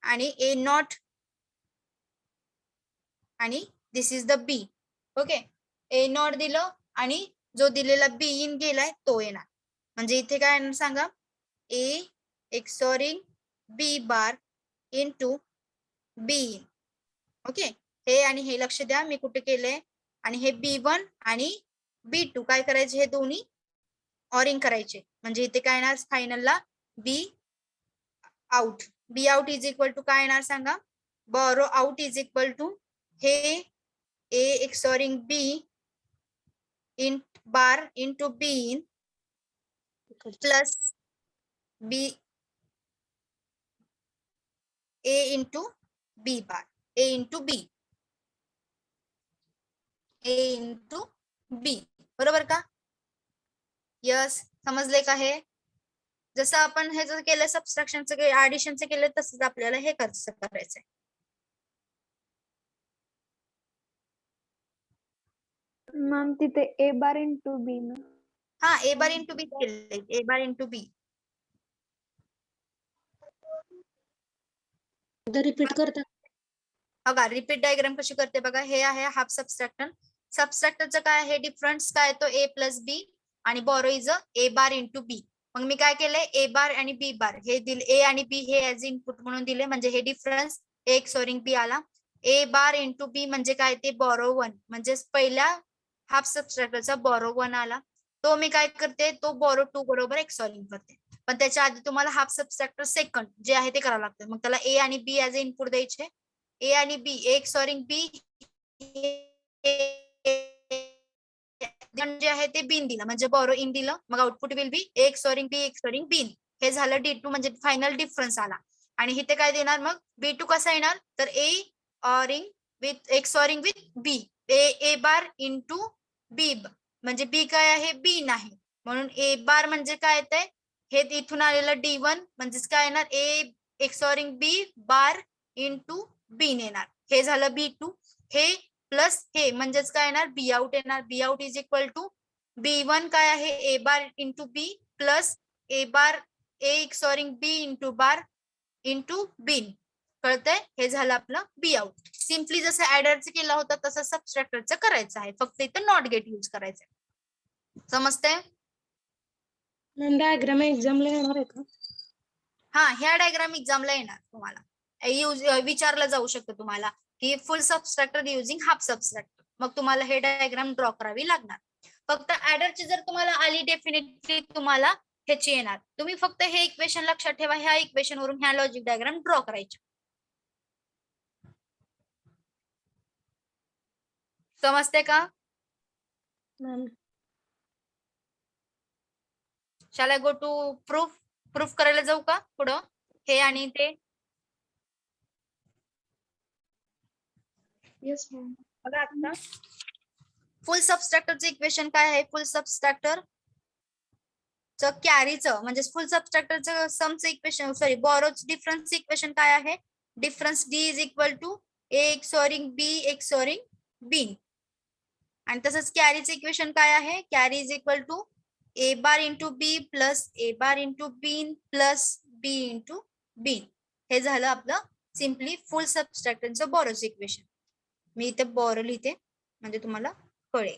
Speaker 1: आणि A नॉट आणि this is the B. Okay. A not दिलं आणि जो दिलेला B इन गेलाय तो येणार म्हणजे इथे काय येणार सांगा A XORing B bar into B in. Okay. हे आणि हे लक्ष द्या मी कुठे केलंय आणि हे B1 आणि B2 काय करायचे हे दोन्ही ऑरिंग करायचे म्हणजे इथे काय येणार फायनलला B out. B out is equal to काय येणार सांगा borrow out is equal to हे A XORing B in bar into B in plus B A into B bar A into B A into B. बरोबर का. Yes समजले का हे जसं आपण हे जर केलं सबस्ट्रॅक्शनचं ऍडिशनचं केलं तसंच आपल्याला हे करायचंय.
Speaker 2: मॅम तिथे A bar into B ना.
Speaker 1: हा A बार इंटू बी केले A bar into B.
Speaker 3: Repeat करता.
Speaker 1: बघा रिपीट डायग्राम कशी करते बघा. हे आहे हाफ सबस्ट्रॅक्टर. सबस्ट्रॅक्टरचं काय आहे डिफरन्स काय तो ए प्लस बी आणि borrow is A bar into B. मग मी काय केलंय ए बार आणि बी बार हे दिले, ए आणि बी हे ऍज इनपुट म्हणून दिले, म्हणजे हे डिफरन्स ए एक्सोरिंग बी आला. ए बार इंटू बी म्हणजे काय ते बॉरो वन, म्हणजे पहिल्या हाफ सबस्ट्रॅक्टरचा बॉरो वन आला. तो मी काय करते तो बॉरो टू बरोबर एक्सोरिंग करते. पण त्याच्या आधी तुम्हाला हाफ सबस्ट्रॅक्टर सेकंड जे आहे ते करावं लागतं. मग त्याला ए आणि बी ऍज इनपुट द्यायचे. ए आणि बी ए एक्सोरिंग बी जे आहे ते बीन दिलं म्हणजे बॉरो इन दिलं. मग output will be A XORing B in. हे झालं D2 म्हणजे फायनल डिफरन्स आला. आणि इथे काय देणार मग B2 कसा येणार तर A ORing with XORing with B A bar into B, म्हणजे बी काय आहे बी नाही म्हणून ए बार म्हणजे काय येतंय हे इथून आलेलं D1 म्हणजेच काय येणार ए एक्सोरिंग बी बार इंटू बी येणार. हे झालं B2. हे प्लस हे म्हणजेच काय येणार बी आउट येणार. B out is equal to B1 काय आहे A bar into B plus A bar A XORing B into bar into B in. कळतंय. हे झालं आपलं बी आउट. सिम्पली जसं ऍडरचं केलं होतं तसं सबस्ट्रॅक्टरचं करायचं आहे, फक्त इथं नॉट गेट यूज करायचं आहे. समजतंय.
Speaker 3: मॅम डायग्राम एक्झामला येणार आहे का?
Speaker 1: हा ह्या डायग्राम एक्झामला येणार तुम्हाला. विचारलं जाऊ शकतं तुम्हाला की फुल सबस्ट्रॅक्टर युजिंग हाफ सबस्ट्रॅक्टर. मग तुम्हाला हे डायग्राम ड्रॉ करावी लागणार. फक्त ऍडरची जर तुम्हाला आली डेफिनेटली तुम्हाला ह्याची येणार. तुम्ही फक्त हे इक्वेशन लक्षात ठेवा. ह्या इक्वेशन वरून ह्या लॉजिक डायग्राम ड्रॉ करायचे. समजते का?
Speaker 3: मॅम
Speaker 1: शाल आय गो टू प्रूफ करायला जाऊ का पुढं हे आणि ते.
Speaker 2: Yes ma'am.
Speaker 1: बघा आता फुल सबस्ट्रॅक्टरचं इक्वेशन काय आहे. फुल सबस्ट्रॅक्टर कॅरीचं म्हणजे फुल सबस्ट्रॅक्टरचं समचं इक्वेशन सॉरी बॉरोच डिफरन्स इक्वेशन काय आहे. Difference D is equal to A XORing B XORing B. आणि तसंच कॅरीचं इक्वेशन काय आहे. Carry is equal to A bar into B plus A bar into B in plus B into B in. हे झालं आपलं सिम्पली फुल सबस्ट्रॅक्टरचं बॉरोच इक्वेशन. मी इथे बॉरो लिहिते म्हणजे तुम्हाला कळेल.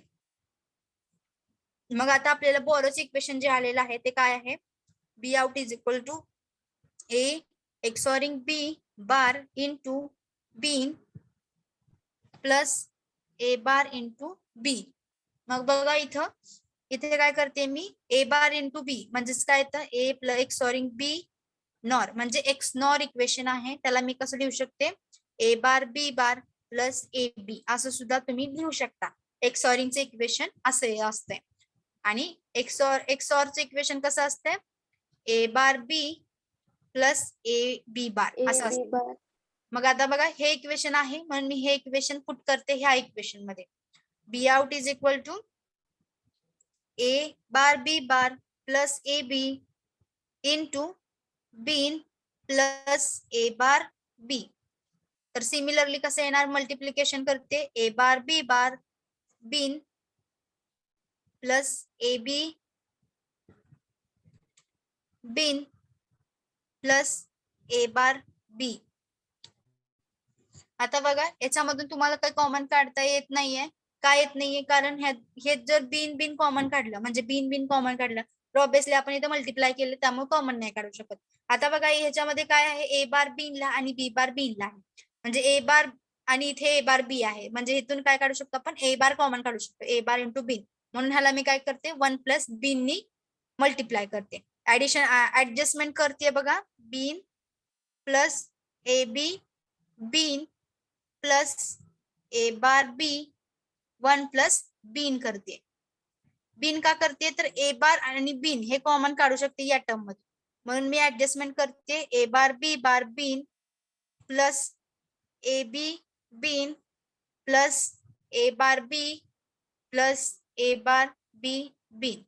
Speaker 1: मग आता आपल्याला बॉरोच इक्वेशन जे आलेलं आहे ते काय आहे. B out is equal to A XORing B bar into B in plus A bar into B. मग बघा इथे काय करते मी ए बार इंटू बी म्हणजेच काय येतं ए प्लस एक्सोरिंग बी नॉर म्हणजे एक्स नॉर इक्वेशन आहे. त्याला मी कसं लिहू शकते ए bar B bar plus A बी असं सुद्धा तुम्ही लिहू शकता. एक्सॉरिंगचं इक्वेशन असे असते. आणि एक्सॉरचं इक्वेशन कसं असते ए bar B plus A B बार असं असतं. मग आता बघा हे इक्वेशन आहे म्हणून मी हे इक्वेशन पुट करते ह्या इक्वेशन मध्ये. B out is equal to A bar B bar plus A B into B in plus A bar B. तर सिमिलरली कसं येणार मल्टिप्लिकेशन करते A bar B bar B in plus A B B in plus A bar B. आता बघा याच्यामधून तुम्हाला काही common काढता येत नाहीये. काय येत नाहीये कारण हे जर बीन कॉमन काढलं म्हणजे बीन कॉमन काढलं तर ऑब्विसली आपण इथे मल्टिप्लाय केलं त्यामुळे कॉमन नाही काढू शकत. आता बघा ह्याच्यामध्ये काय आहे ए बार बीनला आणि बी बार बीनला आहे म्हणजे ए बार आणि इथे ए बार बी आहे म्हणजे इथून काय काढू शकतो आपण ए बार कॉमन काढू शकतो ए बार इंटू बीन. म्हणून ह्याला मी काय करते 1 प्लस बीननी मल्टिप्लाय करते. ऍडजस्टमेंट करते बघा B in plus A B B in plus A bar B 1 plus B in करते. बीन का करते तर ए बार आणि बीन हे कॉमन काढू शकते या टर्म मध्ये म्हणून मी ऍडजस्टमेंट करते A bar B in plus A B B in plus A bar B plus A bar B B in.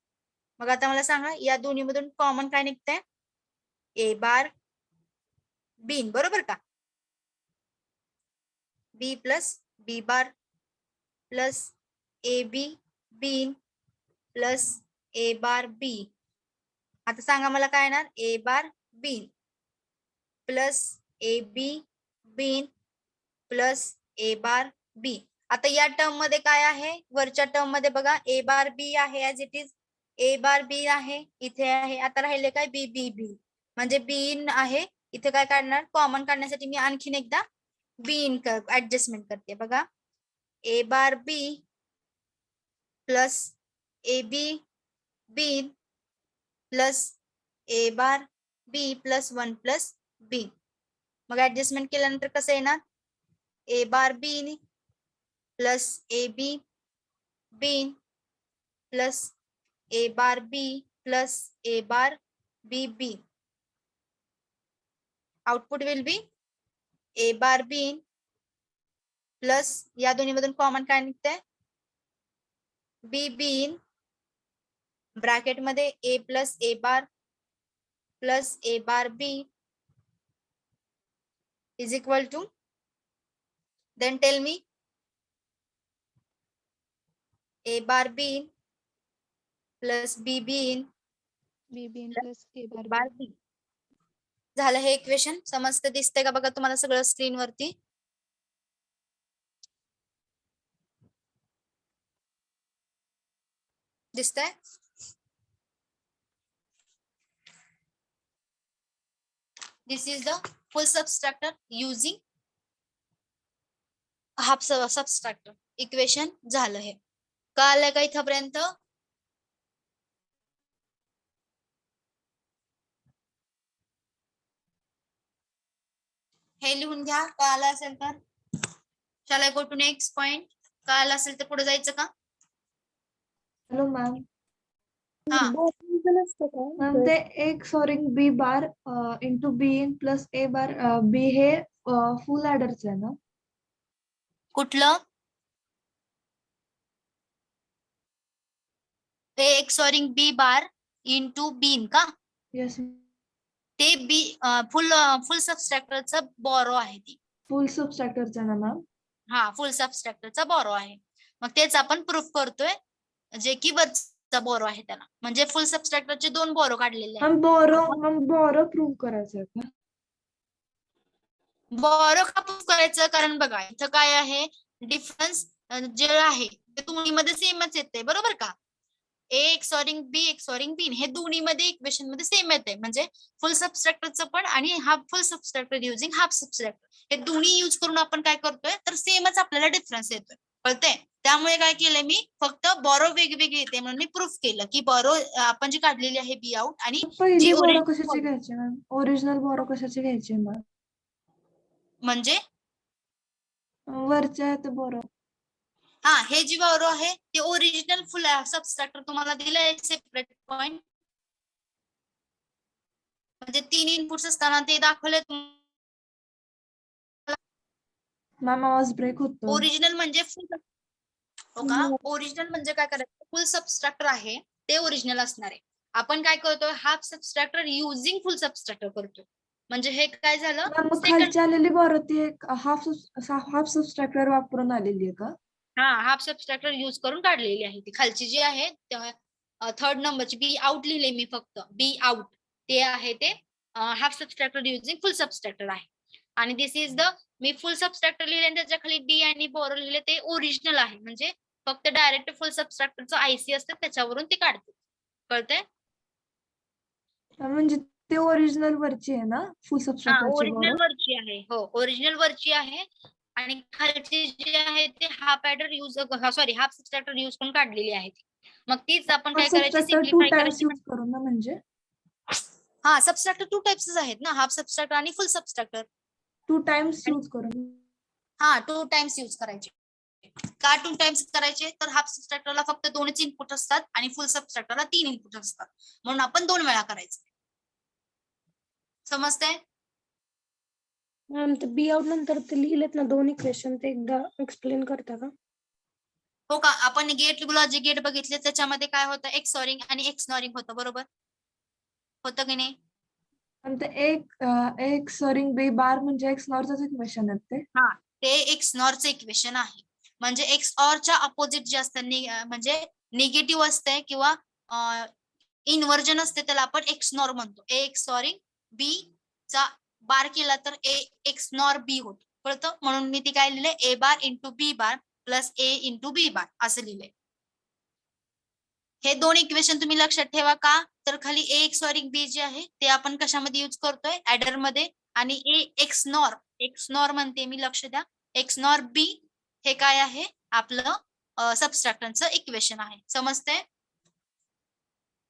Speaker 1: मग आता मला सांगा या दोन्ही मधून कॉमन काय निघतंय ए बार बीन बरोबर का. B plus B bar plus A B B in plus A bar B. आता सांगा मला काय येणार A bar B in plus A B B in plus A bar B. आता या टर्म मध्ये काय आहे, वरच्या टर्म मध्ये बघा ए बार बी आहे as it is, A bar बी आहे इथे आहे. आता राहिले काय बी बी बी, म्हणजे बीन आहे इथे. काय काढणार, कॉमन काढण्यासाठी मी आणखीन एकदा बीन ऍडजस्टमेंट करते. बघा A bar B plus A B B in plus A bar B plus 1 plus B. मग ऍडजस्टमेंट केल्यानंतर कसं येणार, A bar B plus A B B in plus A bar B plus A bar B B. Output will be A bar B in plus, या दोन्ही मधून common काय निघतंय, बी B in bracket मध्ये A plus A bar plus A bar B is equal to, then tell me, A bar B in plus B B in
Speaker 3: B B in plus A bar
Speaker 1: bar B. झालं हे equation. समजते, दिसतंय का बघा तुम्हाला सगळं स्क्रीन वरती. दिसतंय. This is the full subtractor using half subtractor equation. झालं हे. कळालंय का इथपर्यंत? हे लिहून घ्या, कळालं असेल तर. Shall I go to next point? कळालं असेल तर पुढे जायचं का?
Speaker 2: Hello ma'am.
Speaker 1: हा.
Speaker 2: मॅम ते XORing B bar into B in plus A bar B हे फुल ऍडरच आहे ना?
Speaker 1: कुठलं? ते XORing B bar into B in का?
Speaker 2: येस.
Speaker 1: ते बी फुल फुल सबस्ट्रॅक्टरचा बॉरो आहे ती.
Speaker 2: फुल सबस्ट्रॅक्टरचा ना मॅम?
Speaker 1: हा, फुल सबस्ट्रॅक्टरचा बॉरो आहे. मग तेच आपण प्रूफ करतोय, जे की वरचा बॉरो आहे त्याला. म्हणजे फुल सबस्ट्रॅक्टरचे 2 बॉरो काढलेले आहेत.
Speaker 2: मॅम बोरो प्रूव्ह करायचं का?
Speaker 1: बॉरो का प्रूफ करायचं, कारण बघा इथं काय आहे, डिफरन्स जे आहे ते दोन्हीमध्ये सेमच येते, बरोबर का? ए एक्सॉरिंग बी एक्सॉरिंग बीन हे दोन्हीमध्ये इक्वेशन मध्ये सेम येते. म्हणजे फुल सबस्ट्रॅक्टरचं पण आणि हाफ फुल सबस्ट्रॅक्टर युजिंग हाफ सबस्ट्रॅक्टर हे दोन्ही यूज करून आपण काय करतोय, तर सेमच आपल्याला डिफरन्स येतोय. कळतंय? त्यामुळे काय केलंय मी, फक्त बॉरो वेगवेगळी येते म्हणून मी प्रूफ केलं की बॉरो आपण जी काढलेली आहे बी आउट आणि
Speaker 2: पहिली बोरो कशाची घ्यायची मॅम? ओरिजिनल बोरो कशाची घ्यायची मॅम?
Speaker 1: म्हणजे
Speaker 2: वरच्या आहेत बोरो.
Speaker 1: हा, हे जी बॉरो आहे ते ओरिजिनल फुल सबस्ट्रॅक्टर तुम्हाला दिलंय सेपरेट पॉइंट. म्हणजे 3 इनपुट्स असताना ते दाखवले.
Speaker 2: मॅम आवाज ब्रेक होतो.
Speaker 1: ओरिजिनल म्हणजे फुल, हो का? ओरिजिनल म्हणजे काय करायचं, फुल सबस्ट्रॅक्टर आहे ते ओरिजिनल असणार आहे. आपण काय करतोय, हाफ सबस्ट्रॅक्टर युजिंग फुल सबस्ट्रॅक्टर करतोय. म्हणजे हे काय झालं,
Speaker 2: मग खालची आलेली बोरो ती एक हाफ सबस्ट्रॅक्टर वापरून आलेली आहे का?
Speaker 1: हा, हाफ सबस्ट्रॅक्टर युज करून काढलेली आहे ती. खालची जी आहे थर्ड नंबरची बी आउट लिहिले मी, फक्त बी आउट ते आहे ते हाफ सबस्ट्रॅक्टर युजिंग फुल सबस्ट्रॅक्टर आहे. आणि दिस इज द, मी फुल सबस्ट्रॅक्टर लिहिले आणि त्याच्या खाली डी आणि बोरो लिहिले, ते ओरिजिनल आहे. म्हणजे फक्त डायरेक्ट फुल सबस्ट्रॅक्टरचं आयसी असतं त्याच्यावरून ते काढते. कळतंय?
Speaker 2: म्हणजे ते ओरिजिनल वरची आहे ना फुल
Speaker 1: हा,
Speaker 2: सबस्ट्रॅक्टरची
Speaker 1: ओरिजिनल
Speaker 2: बोरो?
Speaker 1: वरची आहे. हो, ओरिजिनल वरची आहे. आणि खालची जी आहे ते half adder use, sorry half subtractor use करून काढलेली आहे. मग तीच आपण काय करायची,
Speaker 2: सबस्ट्रॅक्टर 2
Speaker 1: सिम्प्लिफाय
Speaker 2: टाइम्स
Speaker 1: करायची.
Speaker 2: यूज करून ना? म्हणजे
Speaker 1: हा, सबस्ट्रॅक्टर 2 टाइप्स आहेत ना, हाफ सबस्ट्रॅक्टर आणि फुल सबस्ट्रॅक्टर.
Speaker 2: 2 टाइम्स यूज करून.
Speaker 1: हा, 2 टाइम्स यूज करायचे. का 2 टाइम्स करायचे, तर हाफ सबस्ट्रॅक्टरला फक्त 2च इनपुट असतात आणि फुल सबस्ट्रॅक्टरला 3 इनपुट असतात. म्हणून आपण 2 वेळा करायचं. समजतंय?
Speaker 3: मॅम ते बी आउट नंतर ते लिहिलेत ना 2 इक्वेशन, ते एकदा एक्सप्लेन करता का?
Speaker 1: हो का? आपण गेट लॉजिक गेट बघितले, त्याच्यामध्ये काय होतं, एक्सॉरिंग आणि एक्सनॉरिंग होतं, बरोबर होतं की नाही?
Speaker 2: आणि ते एक सॉरिंग बी बार म्हणजे एक्सनॉरचंच इक्वेशन आहे ते.
Speaker 1: हा, ते एक्सनॉरचं इक्वेशन आहे. म्हणजे एक्सऑरच्या अपोजिट जे असतं, म्हणजे निगेटिव्ह असते किंवा इन्व्हर्जन असते, त्याला आपण एक्सनॉर म्हणतो. ए एक्सॉरिंग बी चा बार केला तर ए एक्स नॉर बी होतो, कळतं? म्हणून मी ती काय लिहिले, ए बार इंटू बी बार प्लस ए इंटू बी बार असं लिहिले. हे दोन इक्वेशन तुम्ही लक्षात ठेवा. का तर खाली ए एक्सॉरिंग बी जे आहे ते आपण कशामध्ये यूज करतोय, ऍडर मध्ये. आणि ए एक्स नॉर म्हणते मी, लक्ष द्या, एक्स नॉर बी हे काय आहे, आपलं सबस्ट्रॅक्टनचं इक्वेशन आहे. समजतंय?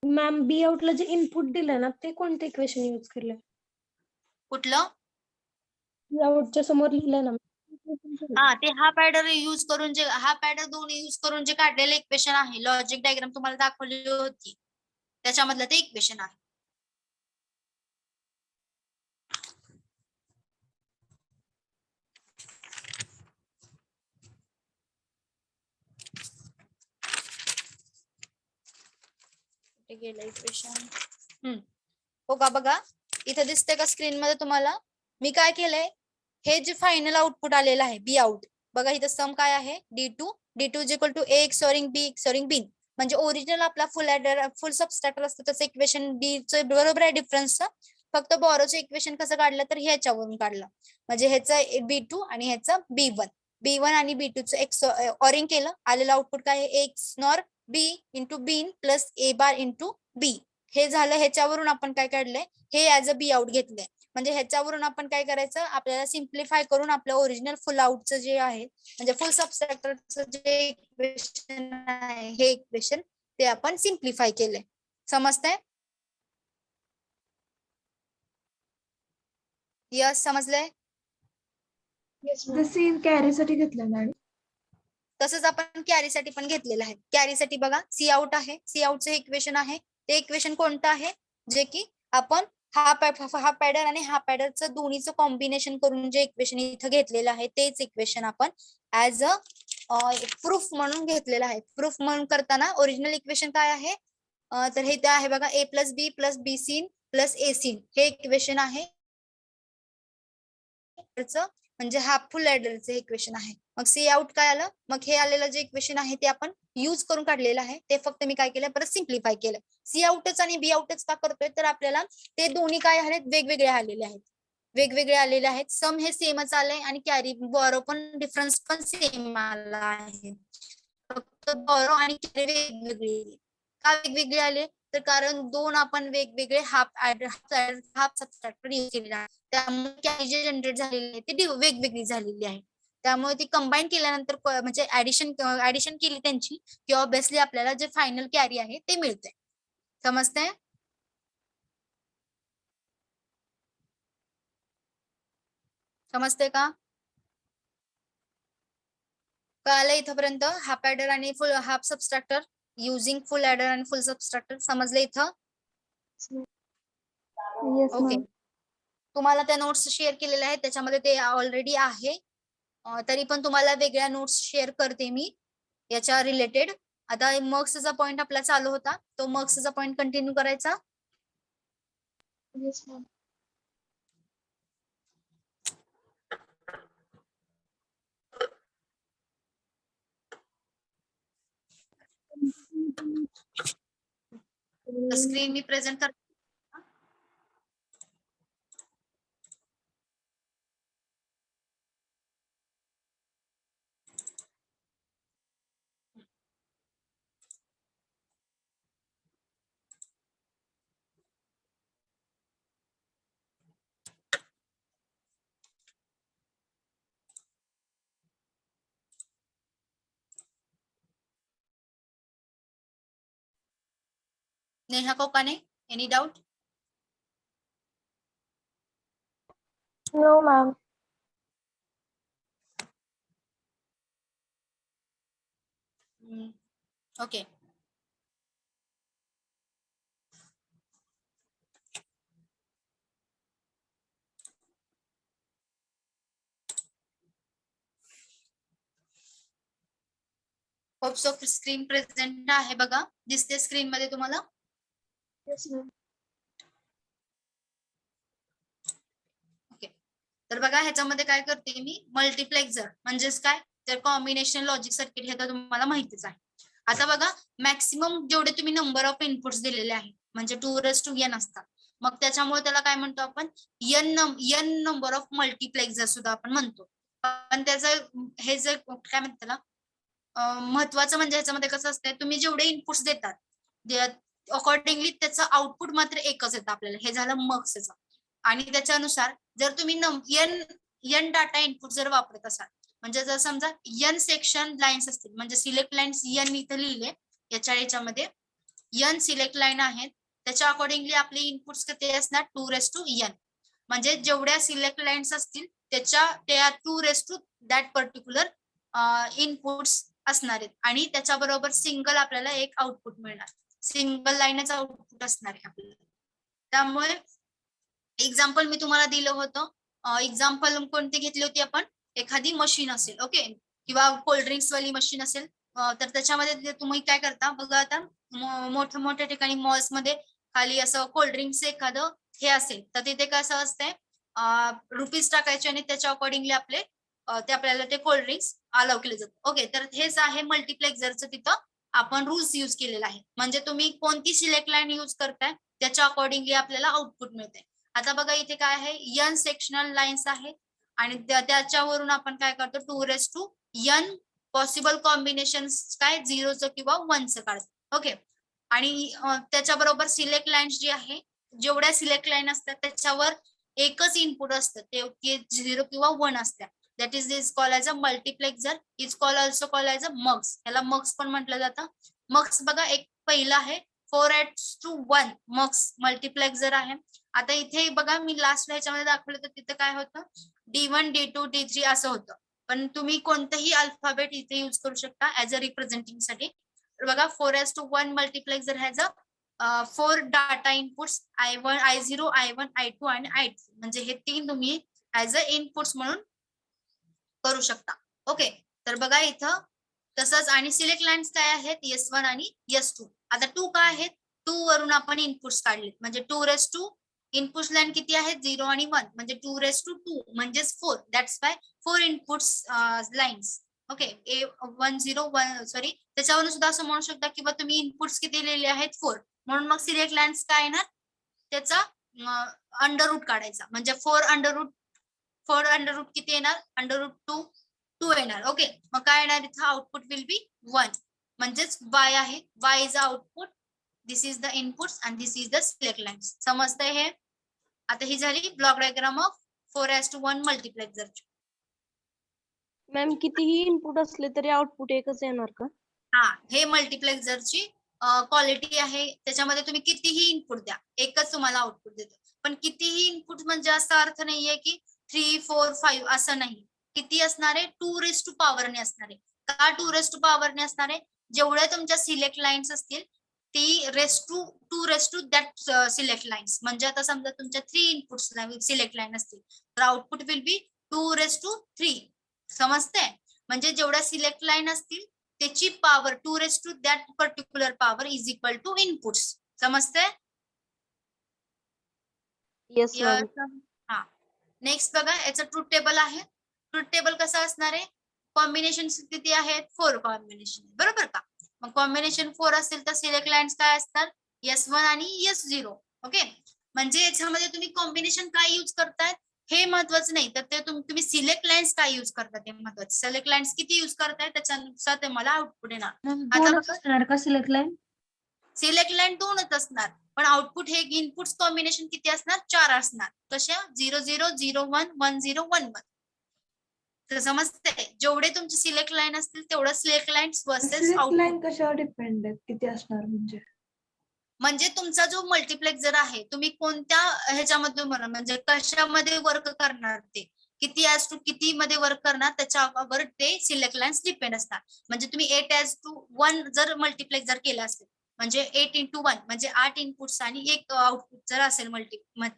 Speaker 3: मॅम बी आउटला जे इनपुट दिलं ना ते कोणते इक्वेशन यूज केलं?
Speaker 1: कुठलं?
Speaker 3: बी आउटच्या समोर लिहिलंय ना.
Speaker 1: हा, ते हा पॅडर यूज करून जे, हा पॅडर दोन्ही यूज करून जे काढलेलं इक्वेशन आहे, लॉजिक डायग्राम तुम्हाला दाखवलेली होती त्याच्यामधलं ते इक्वेशन आहे. कुठे गेलं इक्वेशन? हो का, बघा इथं दिसतंय का स्क्रीन मध्ये तुम्हाला? मी काय केलंय, हे जे फायनल आउटपुट आलेलं आहे बी आउट, बघा इथं सम काय आहे, D2 is equal to A XORing बी, म्हणजे ओरिजिनल आपला फुल ऍडर फुल सबस्ट्रॅक्टर असतं तसं इक्वेशन डी चं बरोबर आहे डिफरन्स. फक्त बोरोचं इक्वेशन कसं काढलं तर ह्याच्यावरून काढलं, म्हणजे ह्याचं B2 आणि ह्याचं B1 आणि B2 चं एक्सॉरिंग केलं. आलेलं आउटपुट काय आहे, XNOR B into B plus A bar into B. हे झालं. ह्याच्यावरून आपण काय काढलंय, हे ऍज अ बी आउट घेतलंय. म्हणजे ह्याच्यावरून आपण काय करायचं, आपल्याला सिम्प्लिफाय करून आपलं ओरिजिनल फुल आउटचं जे आहे, म्हणजे फुल सबस्ट्रॅक्टरचं जे इक्वेशन आहे, हे इक्वेशन ते आपण सिम्प्लिफाय केलंय. समजतंय? यस, समजलंय?
Speaker 2: जसे कॅरीसाठी घेतलं मॅडम.
Speaker 1: तसंच आपण कॅरीसाठी पण घेतलेलं आहे. कॅरीसाठी बघा सी आउट आहे, सी आउटचं इक्वेशन आहे. ते इक्वेशन कोणतं आहे, जे की आपण हा पॅडर आणि हा पॅडरचं दोन्हीचं कॉम्बिनेशन करून जे इक्वेशन इथं घेतलेलं आहे, तेच इक्वेशन आपण ऍज अ प्रूफ म्हणून घेतलेलं आहे. प्रूफ म्हणून करताना ओरिजिनल इक्वेशन काय आहे, तर हे आहे बघा, A plus B C in plus A C in हे इक्वेशन आहे, म्हणजे हा फुल ऍडरचं इक्वेशन आहे. मग सी आउट काय आलं, मग हे आलेलं जे इक्वेशन आहे ते आपण यूज करून काढलेलं आहे. ते फक्त मी काय केलं, परत सिम्प्लिफाय केलं. सी आउटच आणि बी आउटच का करतोय, तर आपल्याला ते दोन्ही काय आहेत, वेगवेगळे आलेले आहेत. सम हे सेमच आलंय आणि कॅरी बॉरो पण डिफरन्स पण सेम आला आहे. फक्त बॉरो आणि कॅरी वेगवेगळे. का वेगवेगळे आले, तर कारण दोन आपण वेगवेगळे हाफ सबस्ट्रॅक्टर यूज केलेला आहे. त्यामुळे कॅरी जे जनरेट झालेली आहे ती वेगवेगळी झालेली आहे. त्यामुळे ती कंबाईन केल्यानंतर म्हणजे ऍडिशन केली त्यांची, की ऑब्विसली आपल्याला जे फायनल कॅरी आहे ते मिळते. समजतंय? समजतंय का? कळालं इथपर्यंत? हाफ ऍडर आणि full half subtractor using full adder आणि फुल सबस्ट्रॅक्टर समजलं इथं?
Speaker 2: Yes
Speaker 1: okay.
Speaker 2: मॅम.
Speaker 1: तुम्हाला त्या नोट्स शेअर केलेल्या आहेत, त्याच्यामध्ये ते ऑलरेडी आहे. तरी पण तुम्हाला वेगळ्या नोट्स शेअर करते मी याच्या रिलेटेड. आता मर्क्सचा पॉइंट आपला चालू होता, तो मर्क्सचा पॉइंट कंटिन्यू करायचा.
Speaker 2: Yes ma'am.
Speaker 1: स्क्रीन मी प्रेझेंट करते. Neha Kokane, any doubt?
Speaker 3: No ma'am.
Speaker 1: Okay. होप्स ऑफ स्क्रीन प्रेझेंट आहे बघा, दिसते स्क्रीन मध्ये तुम्हाला?
Speaker 2: Yes ma'am.
Speaker 1: ओके. तर बघा ह्याच्यामध्ये काय करते मी, मल्टिप्लेक्सर म्हणजेच काय, तर कॉम्बिनेशन लॉजिक सर्किट हे तर तुम्हाला माहितीच आहे. आता बघा मॅक्सिमम जेवढे तुम्ही नंबर ऑफ इनपुट्स दिलेले आहेत, म्हणजे 2n असतात, मग त्याच्यामुळे त्याला काय म्हणतो आपण एन नंबर ऑफ मल्टिप्लेक्झर सुद्धा आपण म्हणतो. पण त्याचं हे जे काय म्हणतात त्याला महत्वाचं म्हणजे ह्याच्यामध्ये कसं असतंय, तुम्ही जेवढे इनपुट्स देतात अकॉर्डिंगली त्याचं आउटपुट मात्र एकच येतं आपल्याला. हे झालं मर्क्सचं. आणि त्याच्यानुसार जर तुम्ही एन डाटा इनपुट जर वापरत असाल, म्हणजे जर समजा एन सेक्शन लाईन्स असतील, म्हणजे सिलेक्ट लाईन्स एन इथं लिहिले याच्यामध्ये एन सिलेक्ट लाईन आहेत, त्याच्या अकॉर्डिंगली आपले इनपुट्स किती असणार 2:n. म्हणजे जेवढ्या सिलेक्ट लाईन्स असतील त्या 2 दॅट पर्टिक्युलर इनपुट्स असणार आहेत. आणि त्याच्याबरोबर सिंगल आपल्याला एक आउटपुट मिळणार, सिंगल लाईनच आउटपुट असणार आहे आपल्याला. त्यामुळे एक्झाम्पल मी तुम्हाला दिलं होतं. एक्झाम्पल कोणती घेतली होती आपण, एखादी मशीन असेल ओके, किंवा कोल्ड्रिंक्स वाली मशीन असेल, तर त्याच्यामध्ये तुम्ही काय करता बघा, आता मोठ्या ठिकाणी मॉल्स मध्ये खाली असं कोल्ड्रिंक्स एखादं हे असेल तर तिथे कसं असतंय, रुपीज टाकायचे आणि त्याच्या अकॉर्डिंगली आपल्याला ते कोल्ड्रिंक्स अलाउ केले जातात. ओके, तर हेच आहे मल्टिप्लेक्झरचं, तिथं आपण रूल्स यूज केलेला आहे. म्हणजे तुम्ही कोणती सिलेक्ट लाईन यूज करताय त्याच्या अकॉर्डिंगली आपल्याला आउटपुट मिळते. आता बघा इथे काय आहे, एन सेक्शनल लाईन्स आहे आणि त्याच्यावरून आपण काय करतो 2:n पॉसिबल कॉम्बिनेशन काय 0चं किंवा 1चं काढतो. ओके, आणि त्याच्याबरोबर सिलेक्ट लाईन्स जी आहे, जेवढ्या सिलेक्ट लाईन असतात त्याच्यावर एकच इनपुट असतं, ते 0 किंवा 1 असतात. That is called as a multiplexer, is also called as a mux. याला मक्स पण म्हटलं जातं. मक्स बघा एक पहिला आहे 4:1 मक्स मल्टिप्लेक्झर आहे. आता इथे बघा मी लास्ट ह्याच्यामध्ये दाखवलं तर तिथे काय होतं, D1 D2 D3 असं होतं. पण तुम्ही कोणतंही अल्फाबेट इथे युज करू शकता ऍज अ रिप्रेझेंटिंग साठी. बघा 4:1 multiplexer has a 4 data inputs I1 I0 I1 I2 आणि I3, म्हणजे हे 3 तुम्ही ऍज अ इनपुट्स म्हणून करू शकता. ओके, तर बघा इथं तसंच. आणि सिलेक्ट लाईन्स काय आहेत, S1 आणि S2. आता 2 काय आहेत, 2 वरून आपण इनपुट्स काढलेत, म्हणजे 2:2 इनपुट्स लाईन किती आहेत 0 आणि 1, म्हणजे 2:2 म्हणजे 4. That's why 4 inputs lines. Okay, A10 sorry, त्याच्यावरून सुद्धा असं म्हणू शकता किंवा तुम्ही इनपुट्स किती लिहिले आहेत 4, म्हणून मग सिलेक्ट लाईन्स काय येणार, त्याचा अंडर रूट काढायचा, म्हणजे 4 अंडर रूट किती येणार, √2 येणार. ओके, मग काय येणार इथं आउटपुट विल बी 1, म्हणजेच y आहे, y is output, this is the inputs and this is the select lines. समजतंय हे. आता ही झाली ब्लॉक डायग्राम ऑफ 4:1 मल्टिप्लेक्झरची.
Speaker 3: मॅम कितीही इनपुट असले तरी आउटपुट एकच येणार का?
Speaker 1: हा, हे मल्टिप्लेक्झरची क्वालिटी आहे. त्याच्यामध्ये तुम्ही कितीही इनपुट द्या, एकच तुम्हाला आउटपुट देतो. पण कितीही इनपुट म्हणजे असा अर्थ नाहीये की 3, 4, 5 असं नाही. किती असणार आहे, 2 ने असणार आहे. का 2 ने असणार आहे, जेवढ्या तुमच्या सिलेक्ट लाईन्स असतील ती 2 दॅट सिलेक्ट लाईन्स. म्हणजे आता समजा तुमच्या 3 इनपुट्स सिलेक्ट लाईन असतील तर आउटपुट विल बी 2:3. समजते, म्हणजे जेवढ्या सिलेक्ट लाईन असतील त्याची power 2 that particular power is equal to inputs. समजते.
Speaker 3: Yes ma'am.
Speaker 1: हा, नेक्स्ट बघा याचं ट्रूथ टेबल आहे. ट्रूथ टेबल कसं असणार आहे, कॉम्बिनेशन किती आहेत 4 कॉम्बिनेशन, बरोबर का. मग कॉम्बिनेशन 4 असेल तर सिलेक्ट लाईन्स काय असतात S1 आणि S0. ओके, म्हणजे याच्यामध्ये तुम्ही कॉम्बिनेशन काय यूज करतायत हे महत्वाचं नाही, तर ते तुम्ही सिलेक्ट लाईन्स काय यूज करता ते महत्वाचं. सिलेक्ट लाईन्स किती यूज करताय त्याच्यानुसार ते मला आउटपुट येणार. आता
Speaker 3: असणार का सिलेक्ट लाईन?
Speaker 1: सिलेक्ट लाईन 2च असणार, पण आउटपुट हे इनपुट्स कॉम्बिनेशन किती असणार 4 असणार. कशा 0 0 0 1 1 0 1 1. तर समजते, जेवढे तुमचे सिलेक्ट लाईन असतील तेवढं select lines versus
Speaker 2: select
Speaker 1: output.
Speaker 2: Line कशावर डिपेंड आहे, किती असणार
Speaker 1: म्हणजे तुमचा जो मल्टिप्लेक्झर आहे तुम्ही कोणत्या ह्याच्यामध्ये म्हणा, म्हणजे कशामध्ये वर्क करणार, ते किती ॲज टू किती मध्ये वर्क करणार त्याच्यावर ते सिलेक्ट लाईन्स डिपेंड असतात. म्हणजे तुम्ही 8:1 जर मल्टिप्लेक्झर केलं असेल, म्हणजे 8:1 म्हणजे 8 इनपुट्स आणि एक आउटपुट जर असेल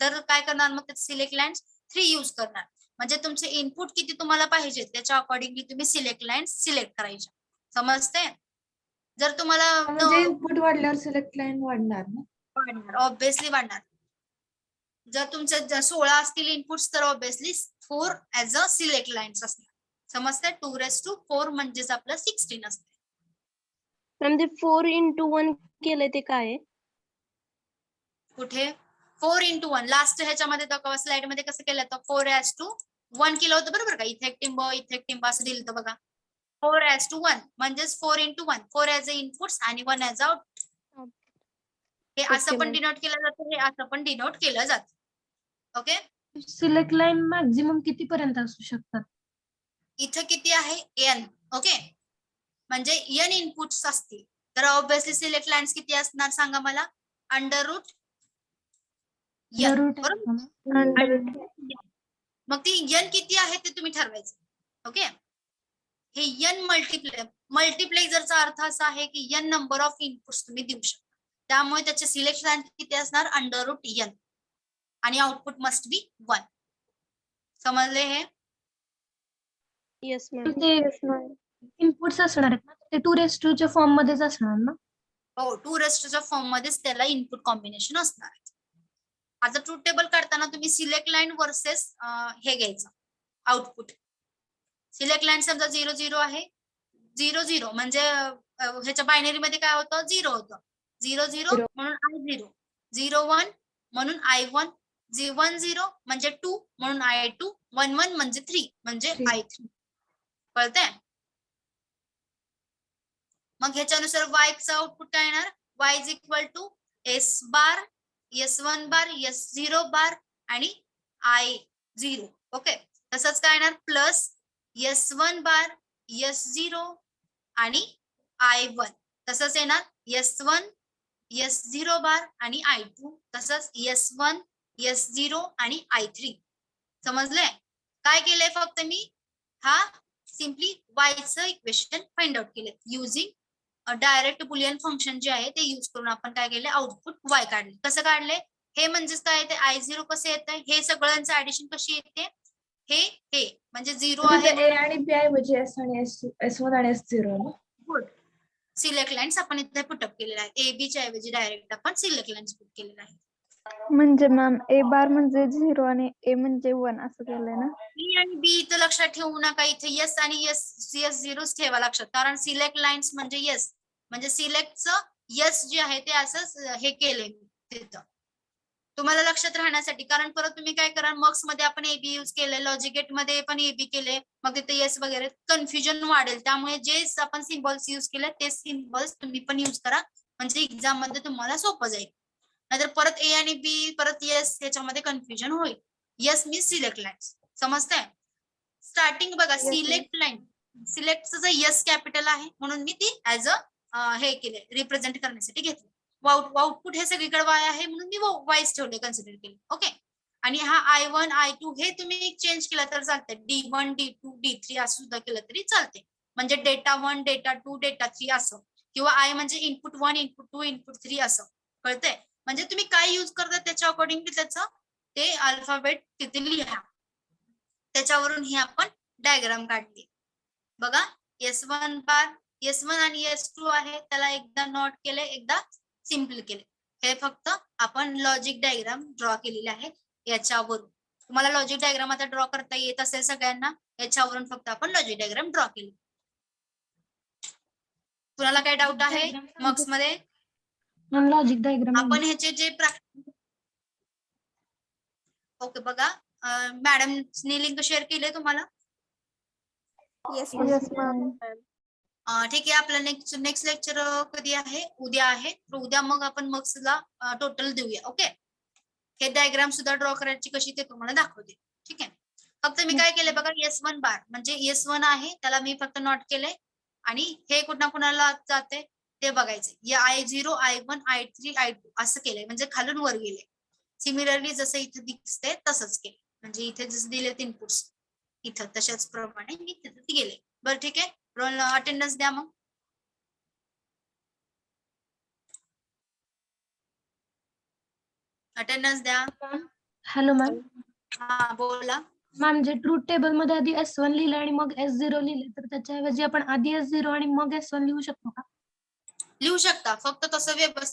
Speaker 1: तर काय करणार, मग सिलेक्ट लाईन्स 3 यूज करणार. म्हणजे तुमचे इनपुट किती तुम्हाला पाहिजे त्याच्या अकॉर्डिंगली तुम्ही सिलेक्ट लाईन्स सिलेक्ट करायच्या. समजते. जर तुम्हाला
Speaker 2: म्हणजे इनपुट वाढल्यावर सिलेक्ट लाईन वाढणार ना.
Speaker 1: वाढणार, ऑब्विसली वाढणार. जर तुमचे 16 असतील इनपुट्स तर obviously 4 as a select lines असणार. समजते. 2:4 म्हणजेच आपलं 16 असते.
Speaker 3: मॅम ते 4 into 1 केलंय ते काय आहे?
Speaker 1: कुठे 4 into 1 लास्ट ह्याच्यामध्ये स्लाइड मध्ये कसं केलं होतं 4:1 केलं होतं बरोबर का. इथे एक टिंब असं दिलं होतं बघा. 4:1 म्हणजेच 4 into 1 4 ऍज अ इनपुट्स आणि 1 ऍज अ आउटपुट. हे असं पण डिनोट केलं जातं, हे असं पण डिनोट केलं जातं. ओके,
Speaker 3: सिलेक्ट लाईन मॅक्झिमम किती पर्यंत असू शकतात?
Speaker 1: इथं किती आहे n. ओके, म्हणजे n इनपुट्स असतील तर ऑब्विसली सिलेक्ट लाईन्स किती असणार सांगा मला. अंडर रूट n, बरोबर. मग ती n किती आहे ते तुम्ही ठरवायचं. ओके, हे n मल्टिप्लेक्सरचा अर्थ असा आहे की n नंबर ऑफ इनपुट्स तुम्ही देऊ शकता. त्यामुळे त्याचे सिलेक्ट लाईन किती असणार अंडर रूट n आणि आउटपुट मस्ट बी 1. समजले हे?
Speaker 4: येस
Speaker 3: ते इनपुट्स असणार आहेत ना, ते 2:2 च्या फॉर्म मध्येच असणार ना?
Speaker 1: हो, 2:2 फॉर्म मध्येच त्याला इनपुट कॉम्बिनेशन असणार आहे. आता ट्रूथ टेबल काढताना तुम्ही सिलेक्ट लाईन वर्सेस हे घ्यायचं आउटपुट. सिलेक्ट लाईन समजा 0-0 आहे. 0-0 म्हणजे ह्याच्या बायनरी मध्ये काय होतं 0 होतं. 0-0 म्हणून I0, 0-1 म्हणून I1, 1-0 म्हणजे 2 म्हणून I2, 1-1 म्हणजे 3 म्हणजे I3. कळतंय? मग ह्याच्यानुसार y चं आउटपुट काय येणार. y is equal to S bar, S1 bar, S0 bar आणि I0. ओके, तसंच काय येणार प्लस S1 बार, S0 आणि I1. तसंच येणार S1, S0 बार आणि I2. तसंच S1, S0 आणि I3. समजलंय? काय केलंय फक्त मी हा सिम्पली y चं इक्वेशन फाइंड आउट केले युजिंग डायरेक्ट बुलियन फंक्शन जे आहे ते यूज करून आपण काय केले आउटपुट y काढले. कसं काढले हे म्हणजेच काय येते I0 कसं येतंय हे सगळ्यांचं ऍडिशन कशी येते हे म्हणजे 0 आहे
Speaker 2: ए आणि बी ऐवजी एस आणि S1 आणि S0 ना.
Speaker 1: गुड. सिलेक्ट लाईन्स आपण इथे पुटअप केलेला आहे. A B च्या ऐवजी डायरेक्ट आपण सिलेक्ट लाईन्स पुट केलेला आहे.
Speaker 4: म्हणजे मॅम ए बार म्हणजे 0 आणि ए म्हणजे 1 असं केलंय ना.
Speaker 1: B आणि B इथं लक्षात ठेवू नका. इथे यस आणि S0 ठेवा लक्षात. कारण सिलेक्ट लाईन्स म्हणजे यस म्हणजे सिलेक्टचं यस जे आहे ते असं हे केलंय तिथं तुम्हाला लक्षात राहण्यासाठी. कारण परत तुम्ही काय करा मॉक्स मध्ये आपण AB यूज केले, लॉजिक गेट मध्ये पण AB केले, मग तिथे येस वगैरे कन्फ्युजन वाढेल. त्यामुळे जे आपण सिम्बॉल्स यूज केले ते सिम्बॉल्स तुम्ही पण यूज करा म्हणजे एक्झाम मध्ये तुम्हाला सोपं जाईल. नाहीतर परत A आणि B परत येस याच्यामध्ये कन्फ्युजन होईल. Yes means select lines. समजतंय? स्टार्टिंग बघा सिलेक्ट लाईन सिलेक्टचं जर यस कॅपिटल आहे म्हणून मी ती ऍज अ हे केले रिप्रेझेंट करण्यासाठी घेतले. आउटपुट हे सगळीकडे वाय आहे म्हणून मी वाईस ठेवले कन्सिडर केले. ओके, आणि हा I1 I2 हे तुम्ही चेंज केला तर चालतंय. D1 D2 D3 असं सुद्धा केलं तरी चालते. म्हणजे डेटा 1 डेटा 2 डेटा 3 असं किंवा I म्हणजे इनपुट 1 इनपुट 2 इनपुट 3 असं. कळतंय? म्हणजे तुम्ही काय यूज करता त्याच्या अकॉर्डिंगली त्याचं ते अल्फाबेट तिथे लिहा. त्याच्यावरून ही आपण डायग्राम काढली. बघा S1 बार S1 आणि S2 आहे त्याला एकदा नोट केले एकदा सिम्पल केले. हे फक्त आपण लॉजिक डायग्राम ड्रॉ केलेले आहे याच्यावरून. तुम्हाला लॉजिक डायग्राम आता ड्रॉ करता येत असेल सगळ्यांना. याच्यावरून फक्त आपण लॉजिक डायग्राम ड्रॉ केली. कुणाला काय डाऊट आहे मॉक्स मध्ये?
Speaker 3: लॉजिक डायग्राम
Speaker 1: आपण ह्याचे जे ओके बघा मॅडमने लिंक शेअर केली तुम्हाला.
Speaker 4: Yes ma'am.
Speaker 1: ठीक आहे, आपलं नेक्स्ट लेक्चर कधी आहे? उद्या आहे. तर उद्या मग आपण मॉक्सला टोटल देऊया. ओके, हे डायग्राम सुद्धा ड्रॉ करायची कशी ते तुम्हाला दाखवते. ठीक आहे, फक्त मी काय केले बघा S1 बार म्हणजे S1 आहे त्याला मी फक्त नोट केले आणि हे कुणाला जाते ते बघायचे. I0 I1 I3 I2 असं केलंय म्हणजे खालून वर गेले. सिमिलरली जसं इथे दिसते तसंच केले म्हणजे इथे जसं दिलेत इनपुट्स इथं तशाच प्रमाणे मी तिथे गेले. बरं ठीक आहे, रोल अटेंडन्स द्या मग. अटेंडन्स द्या.
Speaker 3: Hello ma'am.
Speaker 1: हा बोला.
Speaker 3: मॅम जे ट्रूथ टेबल मध्ये आधी S1 लिहिलं आणि मग S0 लिहिले तर त्याच्याऐवजी आपण आधी S0 आणि मग S1 लिहू शकतो का?
Speaker 1: लिहू शकता, फक्त तसं व्यवस्थित